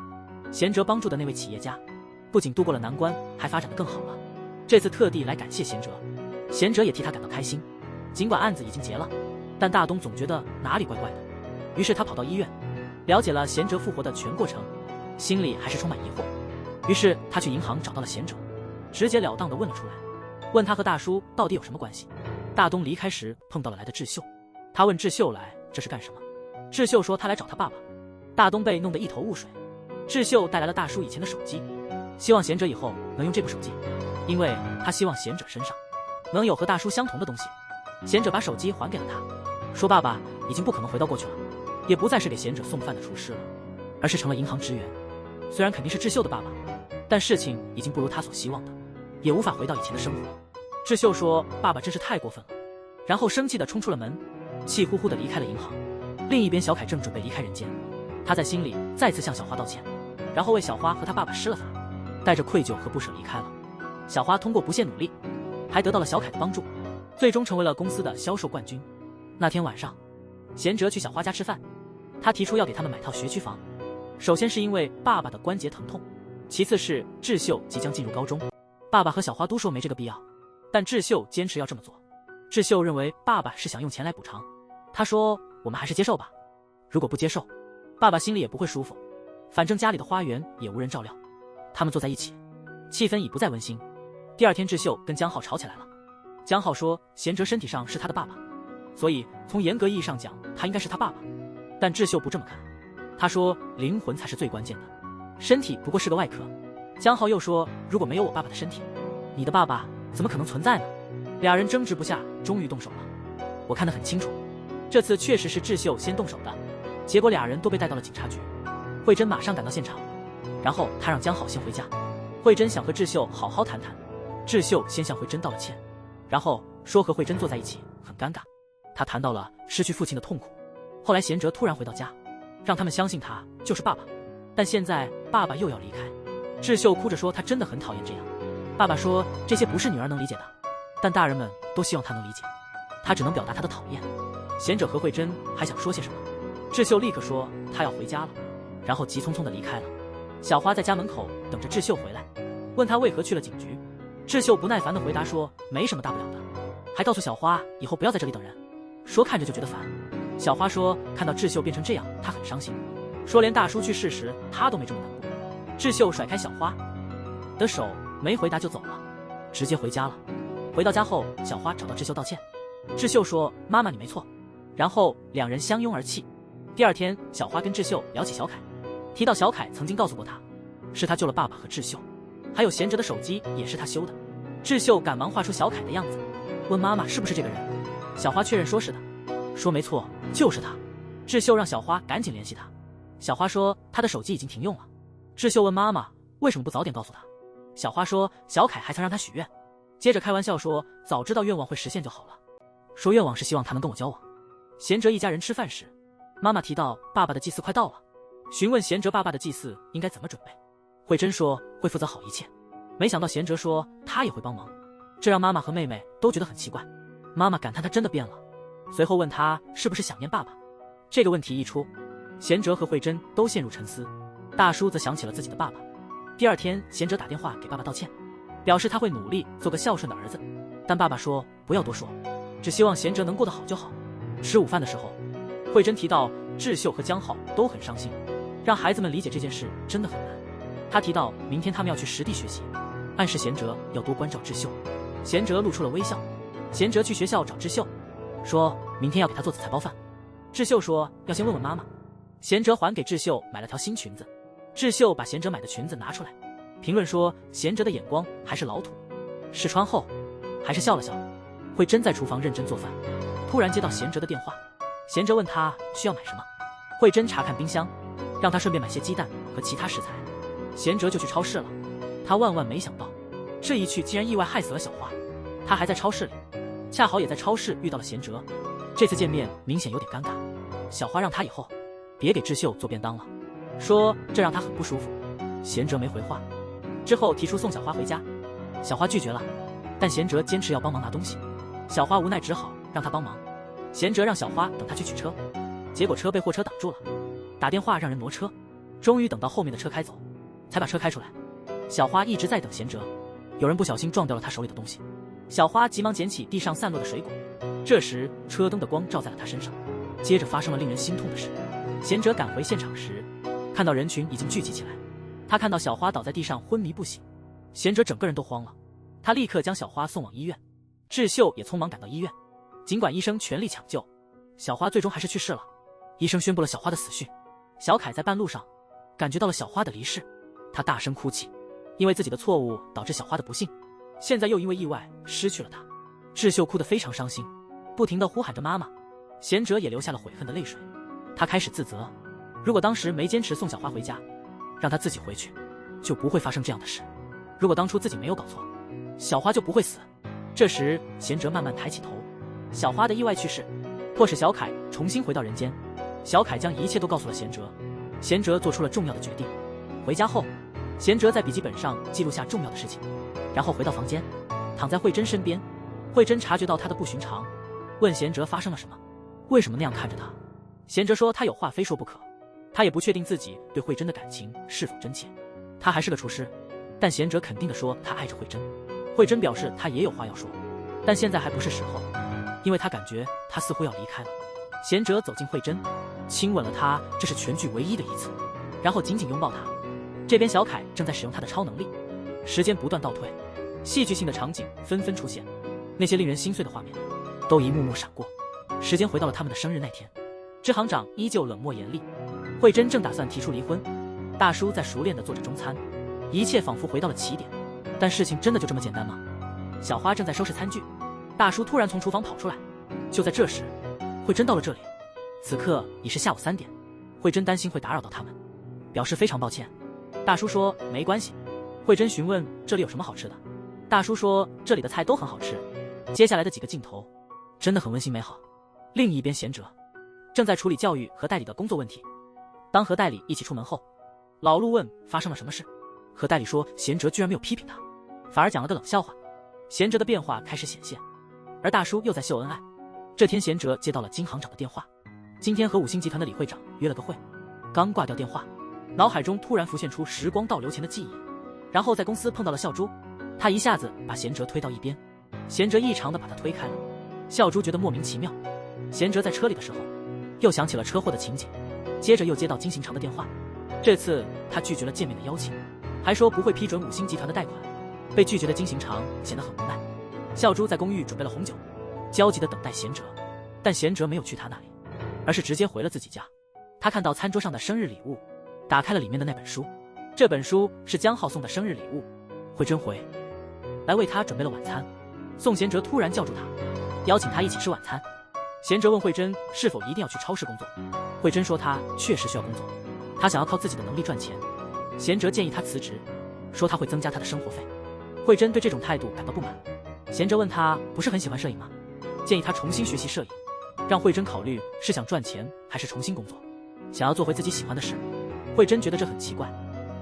贤哲帮助的那位企业家不仅度过了难关，还发展得更好了。这次特地来感谢贤哲，贤哲也替他感到开心。尽管案子已经结了，但大东总觉得哪里怪怪的，于是他跑到医院，了解了贤哲复活的全过程，心里还是充满疑惑。于是他去银行找到了贤哲，直截了当地问了出来，问他和大叔到底有什么关系。大东离开时碰到了来的智秀，他问智秀来这是干什么，智秀说他来找他爸爸。大东被弄得一头雾水。智秀带来了大叔以前的手机，希望贤哲以后能用这部手机，因为他希望贤哲身上能有和大叔相同的东西。贤哲把手机还给了他，说爸爸已经不可能回到过去了，也不再是给贤哲送饭的厨师了，而是成了银行职员。虽然肯定是智秀的爸爸，但事情已经不如他所希望的，也无法回到以前的生活。智秀说爸爸真是太过分了，然后生气地冲出了门，气呼呼地离开了银行。另一边小凯正准备离开人间，他在心里再次向小花道歉，然后为小花和他爸爸施了法，带着愧疚和不舍离开了。小花通过不懈努力，还得到了小凯的帮助，最终成为了公司的销售冠军。那天晚上，贤哲去小花家吃饭，他提出要给他们买套学区房。首先是因为爸爸的关节疼痛，其次是智秀即将进入高中，爸爸和小花都说没这个必要，但智秀坚持要这么做。智秀认为爸爸是想用钱来补偿，他说我们还是接受吧，如果不接受，爸爸心里也不会舒服，反正家里的花园也无人照料。他们坐在一起，气氛已不再温馨。第二天智秀跟江浩吵起来了，江浩说贤哲身体上是他的爸爸，所以从严格意义上讲他应该是他爸爸，但智秀不这么看，他说灵魂才是最关键的，身体不过是个外壳。江浩又说如果没有我爸爸的身体，你的爸爸怎么可能存在呢？俩人争执不下，终于动手了。我看得很清楚，这次确实是智秀先动手的，结果俩人都被带到了警察局。慧珍马上赶到现场，然后他让江浩先回家。慧珍想和智秀好好谈谈，智秀先向慧珍道了歉，然后说和慧珍坐在一起很尴尬。他谈到了失去父亲的痛苦。后来贤哲突然回到家，让他们相信他就是爸爸，但现在爸爸又要离开。智秀哭着说他真的很讨厌这样。爸爸说这些不是女儿能理解的，但大人们都希望他能理解，他只能表达他的讨厌。贤哲和慧珍还想说些什么，智秀立刻说他要回家了，然后急匆匆地离开了。小花在家门口等着智秀回来，问他为何去了警局。智秀不耐烦地回答说没什么大不了的，还告诉小花以后不要在这里等人，说看着就觉得烦。小花说看到智秀变成这样她很伤心，说连大叔去世时她都没这么难过。智秀甩开小花的手，没回答就走了，直接回家了。回到家后，小花找到智秀道歉，智秀说妈妈你没错，然后两人相拥而泣。第二天，小花跟智秀聊起小凯，提到小凯曾经告诉过他，是他救了爸爸和智秀，还有贤哲的手机也是他修的。智秀赶忙画出小凯的样子，问妈妈是不是这个人。小花确认说是的，说没错就是他。智秀让小花赶紧联系他，小花说他的手机已经停用了。智秀问妈妈为什么不早点告诉他，小花说小凯还曾让他许愿，接着开玩笑说早知道愿望会实现就好了，说愿望是希望他能跟我交往。贤哲一家人吃饭时，妈妈提到爸爸的祭祀快到了，询问贤哲爸爸的祭祀应该怎么准备。慧珍说会负责好一切，没想到贤哲说他也会帮忙，这让妈妈和妹妹都觉得很奇怪。妈妈感叹他真的变了，随后问他是不是想念爸爸。这个问题一出，贤哲和慧珍都陷入沉思，大叔则想起了自己的爸爸。第二天，贤哲打电话给爸爸道歉，表示他会努力做个孝顺的儿子，但爸爸说不要多说，只希望贤哲能过得好就好。吃午饭的时候，慧珍提到智秀和江浩都很伤心，让孩子们理解这件事真的很难。他提到明天他们要去实地学习，暗示贤哲要多关照智秀。贤哲露出了微笑。贤哲去学校找智秀，说明天要给他做紫菜包饭。智秀说要先问问妈妈。贤哲还给智秀买了条新裙子，智秀把贤哲买的裙子拿出来，评论说贤哲的眼光还是老土，试穿后还是笑了笑。慧珍在厨房认真做饭，突然接到贤哲的电话，贤哲问他需要买什么，慧珍查看冰箱，让他顺便买些鸡蛋和其他食材。贤哲就去超市了，他万万没想到这一去竟然意外害死了小花。他还在超市里，恰好也在超市遇到了贤哲，这次见面明显有点尴尬。小花让他以后别给智秀做便当了，说这让他很不舒服。贤哲没回话，之后提出送小花回家，小花拒绝了，但贤哲坚持要帮忙拿东西，小花无奈只好让他帮忙。贤哲让小花等他去取车，结果车被货车挡住了，打电话让人挪车，终于等到后面的车开走，才把车开出来。小花一直在等贤哲，有人不小心撞掉了他手里的东西，小花急忙捡起地上散落的水果，这时车灯的光照在了他身上，接着发生了令人心痛的事。贤哲赶回现场时，看到人群已经聚集起来，他看到小花倒在地上昏迷不醒，贤哲整个人都慌了，他立刻将小花送往医院，智秀也匆忙赶到医院，尽管医生全力抢救，小花最终还是去世了。医生宣布了小花的死讯。小凯在半路上感觉到了小花的离世，他大声哭泣，因为自己的错误导致小花的不幸，现在又因为意外失去了她。智秀哭得非常伤心，不停地呼喊着妈妈。贤哲也流下了悔恨的泪水，他开始自责，如果当时没坚持送小花回家，让她自己回去，就不会发生这样的事。如果当初自己没有搞错，小花就不会死。这时贤哲慢慢抬起头，小花的意外去世迫使小凯重新回到人间。小凯将一切都告诉了贤哲，贤哲做出了重要的决定。回家后，贤哲在笔记本上记录下重要的事情，然后回到房间，躺在慧珍身边。慧珍察觉到他的不寻常，问贤哲发生了什么，为什么那样看着他。贤哲说他有话非说不可，他也不确定自己对慧珍的感情是否真切。他还是个厨师，但贤哲肯定地说他爱着慧珍。慧珍表示他也有话要说，但现在还不是时候，因为他感觉他似乎要离开了。贤哲走进慧珍，亲吻了她，这是全剧唯一的一次，然后紧紧拥抱她。这边小凯正在使用他的超能力，时间不断倒退，戏剧性的场景纷纷出现，那些令人心碎的画面都一幕幕闪过。时间回到了他们的生日那天，支行长依旧冷漠严厉，慧珍正打算提出离婚，大叔在熟练地做着中餐，一切仿佛回到了起点。但事情真的就这么简单吗？小花正在收拾餐具，大叔突然从厨房跑出来。就在这时，慧珍到了这里，此刻已是下午3点，慧珍担心会打扰到他们，表示非常抱歉。大叔说没关系。慧珍询问这里有什么好吃的，大叔说这里的菜都很好吃。接下来的几个镜头真的很温馨美好。另一边贤哲正在处理教育和代理的工作问题。当何代理一起出门后，老陆问发生了什么事，何代理说贤哲居然没有批评他，反而讲了个冷笑话。贤哲的变化开始显现，而大叔又在秀恩爱。这天贤哲接到了金行长的电话，今天和5星集团的李会长约了个会。刚挂掉电话，脑海中突然浮现出时光倒流前的记忆，然后在公司碰到了笑珠，他一下子把贤哲推到一边，贤哲异常的把他推开了。笑珠觉得莫名其妙。贤哲在车里的时候又想起了车祸的情景，接着又接到金行长的电话，这次他拒绝了见面的邀请，还说不会批准5星集团的贷款。被拒绝的金行长显得很无奈。笑珠在公寓准备了红酒，焦急地等待贤哲，但贤哲没有去他那里，而是直接回了自己家。他看到餐桌上的生日礼物，打开了里面的那本书，这本书是江浩送的生日礼物。慧珍回来为他准备了晚餐，宋贤哲突然叫住他，邀请他一起吃晚餐。贤哲问慧珍是否一定要去超市工作，慧珍说他确实需要工作，他想要靠自己的能力赚钱。贤哲建议他辞职，说他会增加他的生活费。慧珍对这种态度感到不满，贤哲问他不是很喜欢摄影吗，建议他重新学习摄影，让慧珍考虑是想赚钱还是重新工作，想要做回自己喜欢的事。慧珍觉得这很奇怪，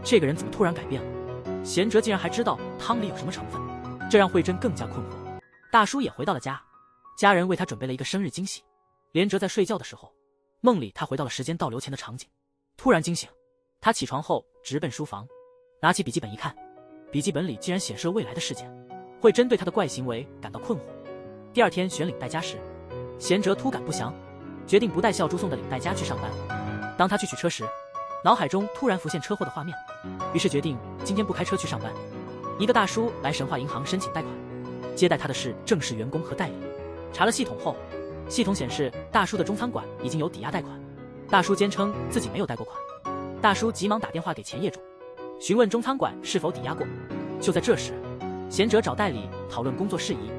这个人怎么突然改变了？贤哲竟然还知道汤里有什么成分，这让慧珍更加困惑。大叔也回到了家，家人为他准备了一个生日惊喜。连哲在睡觉的时候，梦里他回到了时间倒流前的场景，突然惊醒，他起床后直奔书房，拿起笔记本一看，笔记本里竟然显示了未来的事件。慧珍对他的怪行为感到困惑。第二天选领带夹时，贤哲突感不祥，决定不带笑珠送的领带夹去上班。当他去取车时，脑海中突然浮现车祸的画面，于是决定今天不开车去上班。一个大叔来神话银行申请贷款，接待他的是正式员工和代理。查了系统后，系统显示大叔的中餐馆已经有抵押贷款，大叔坚称自己没有贷过款。大叔急忙打电话给前业主，询问中餐馆是否抵押过。就在这时，贤哲找代理讨论工作事宜，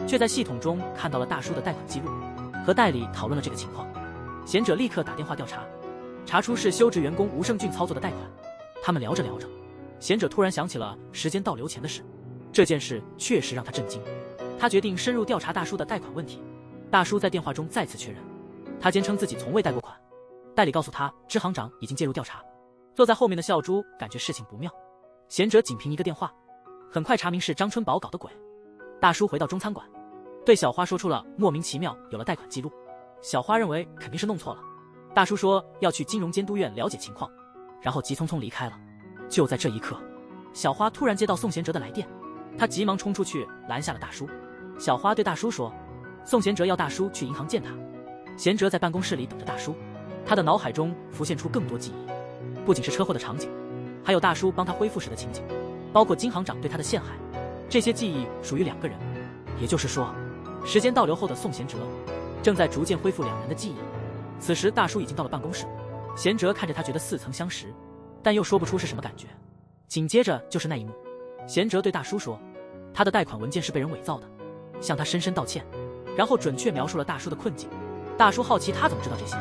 却在系统中看到了大叔的贷款记录，和代理讨论了这个情况。贤哲立刻打电话调查，查出是修职员工吴胜俊操作的贷款。他们聊着聊着，贤哲突然想起了时间倒流前的事，这件事确实让他震惊。他决定深入调查大叔的贷款问题。大叔在电话中再次确认，他坚称自己从未贷过款。代理告诉他，支行长已经介入调查，坐在后面的笑珠感觉事情不妙，贤哲仅凭一个电话，很快查明是张春宝搞的鬼。大叔回到中餐馆，对小花说出了莫名其妙有了贷款记录。小花认为肯定是弄错了，大叔说要去金融监督院了解情况，然后急匆匆离开了。就在这一刻，小花突然接到宋贤哲的来电，她急忙冲出去拦下了大叔。小花对大叔说，宋贤哲要大叔去银行见他。贤哲在办公室里等着大叔，他的脑海中浮现出更多记忆，不仅是车祸的场景，还有大叔帮他恢复时的情景，包括金行长对他的陷害。这些记忆属于两个人，也就是说，时间倒流后的宋贤哲正在逐渐恢复两人的记忆。此时大叔已经到了办公室，贤哲看着他觉得似曾相识，但又说不出是什么感觉。紧接着就是那一幕，贤哲对大叔说，他的贷款文件是被人伪造的，向他深深道歉，然后准确描述了大叔的困境。大叔好奇他怎么知道这些，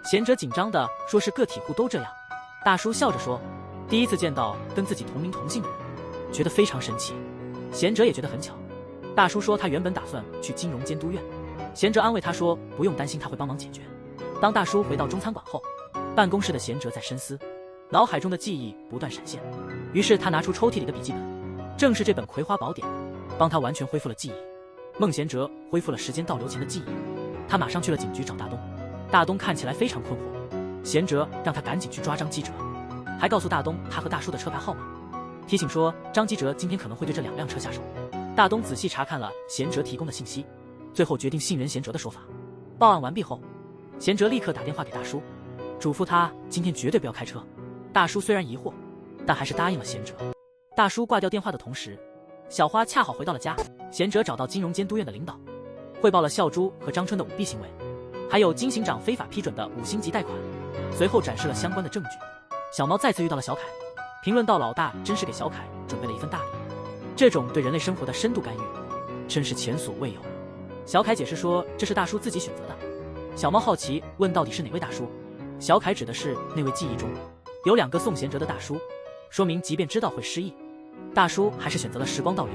贤哲紧张地说是个体户都这样。大叔笑着说，第一次见到跟自己同名同姓的人，觉得非常神奇。贤哲也觉得很巧。大叔说他原本打算去金融监督院，贤哲安慰他说不用担心，他会帮忙解决。当大叔回到中餐馆后，办公室的贤哲在深思，脑海中的记忆不断闪现，于是他拿出抽屉里的笔记本，正是这本《葵花宝典》，帮他完全恢复了记忆。孟贤哲恢复了时间倒流前的记忆，他马上去了警局找大东。大东看起来非常困惑，贤哲让他赶紧去抓张基哲，还告诉大东他和大叔的车牌号码，提醒说张基哲今天可能会对这2辆车下手。大东仔细查看了贤哲提供的信息，最后决定信任贤哲的说法。报案完毕后，贤哲立刻打电话给大叔，嘱咐他今天绝对不要开车。大叔虽然疑惑，但还是答应了贤哲。大叔挂掉电话的同时，小花恰好回到了家。贤哲找到金融监督院的领导，汇报了笑珠和张春的舞弊行为，还有金行长非法批准的5星级贷款，随后展示了相关的证据。小毛再次遇到了小凯，评论到老大真是给小凯准备了一份大礼，这种对人类生活的深度干预真是前所未有。小凯解释说这是大叔自己选择的。小猫好奇问到底是哪位大叔，小凯指的是那位记忆中有2个宋贤哲的大叔，说明即便知道会失忆，大叔还是选择了时光倒流。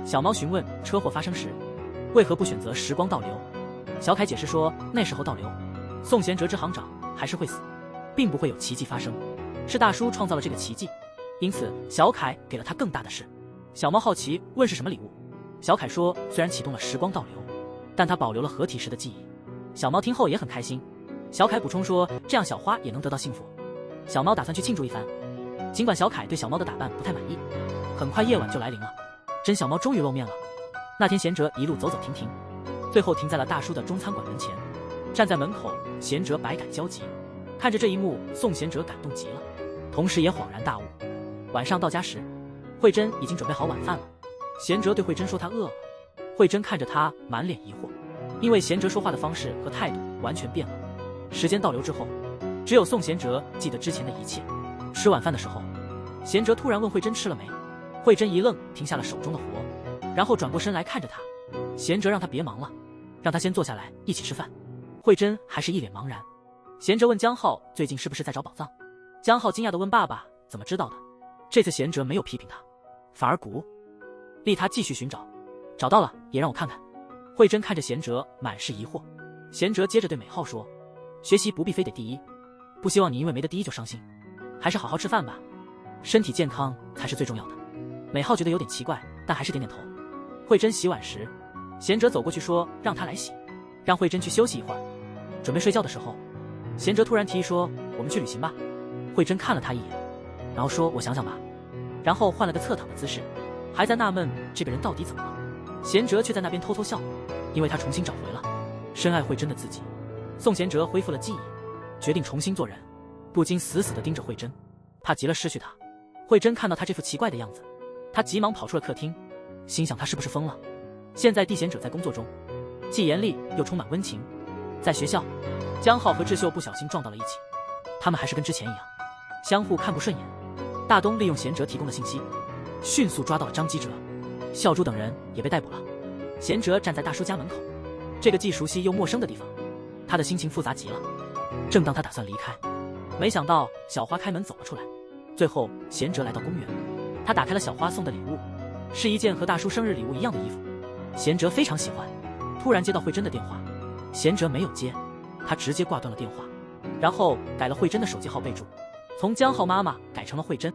小猫询问车祸发生时为何不选择时光倒流，小凯解释说那时候倒流，宋贤哲之行长还是会死，并不会有奇迹发生，是大叔创造了这个奇迹，因此小凯给了他更大的事。小猫好奇问是什么礼物，小凯说虽然启动了时光倒流，但他保留了合体时的记忆。小猫听后也很开心。小凯补充说这样小花也能得到幸福。小猫打算去庆祝一番，尽管小凯对小猫的打扮不太满意。很快夜晚就来临了，真小猫终于露面了。那天贤哲一路走走停停，最后停在了大叔的中餐馆门前。站在门口，贤哲百感交集，看着这一幕，宋贤哲感动极了，同时也恍然大悟。晚上到家时，慧珍已经准备好晚饭了。贤哲对慧珍说他饿了，慧珍看着他满脸疑惑，因为贤哲说话的方式和态度完全变了。时间倒流之后，只有宋贤哲记得之前的一切。吃晚饭的时候，贤哲突然问慧珍吃了没，慧珍一愣，停下了手中的活，然后转过身来看着他。贤哲让他别忙了，让他先坐下来一起吃饭。慧珍还是一脸茫然。贤哲问江浩最近是不是在找宝藏，江浩惊讶地问爸爸怎么知道的。这次贤哲没有批评他，反而鼓励他继续寻找，找到了也让我看看。慧珍看着贤哲满是疑惑。贤哲接着对美浩说，学习不必非得第一，不希望你因为没得第一就伤心，还是好好吃饭吧，身体健康才是最重要的。美浩觉得有点奇怪，但还是点点头。慧珍洗碗时，贤哲走过去说让他来洗，让慧珍去休息一会儿。准备睡觉的时候，贤哲突然提议说我们去旅行吧。慧珍看了他一眼，然后说我想想吧，然后换了个侧躺的姿势，还在纳闷这个人到底怎么了。贤哲却在那边偷偷笑，因为他重新找回了深爱慧珍的自己。宋贤哲恢复了记忆，决定重新做人，不禁死死地盯着慧珍，怕极了失去她。慧珍看到他这副奇怪的样子，他急忙跑出了客厅，心想他是不是疯了。现在地贤者在工作中，既严厉又充满温情。在学校，江浩和智秀不小心撞到了一起，他们还是跟之前一样，相互看不顺眼。大东利用贤哲提供的信息，迅速抓到了张基哲，笑珠等人也被逮捕了。贤哲站在大叔家门口，这个既熟悉又陌生的地方，他的心情复杂极了。正当他打算离开，没想到小花开门走了出来。最后贤哲来到公园，他打开了小花送的礼物，是一件和大叔生日礼物一样的衣服，贤哲非常喜欢。突然接到慧珍的电话，贤哲没有接，他直接挂断了电话，然后改了慧珍的手机号备注，从江浩妈妈改成了慧珍。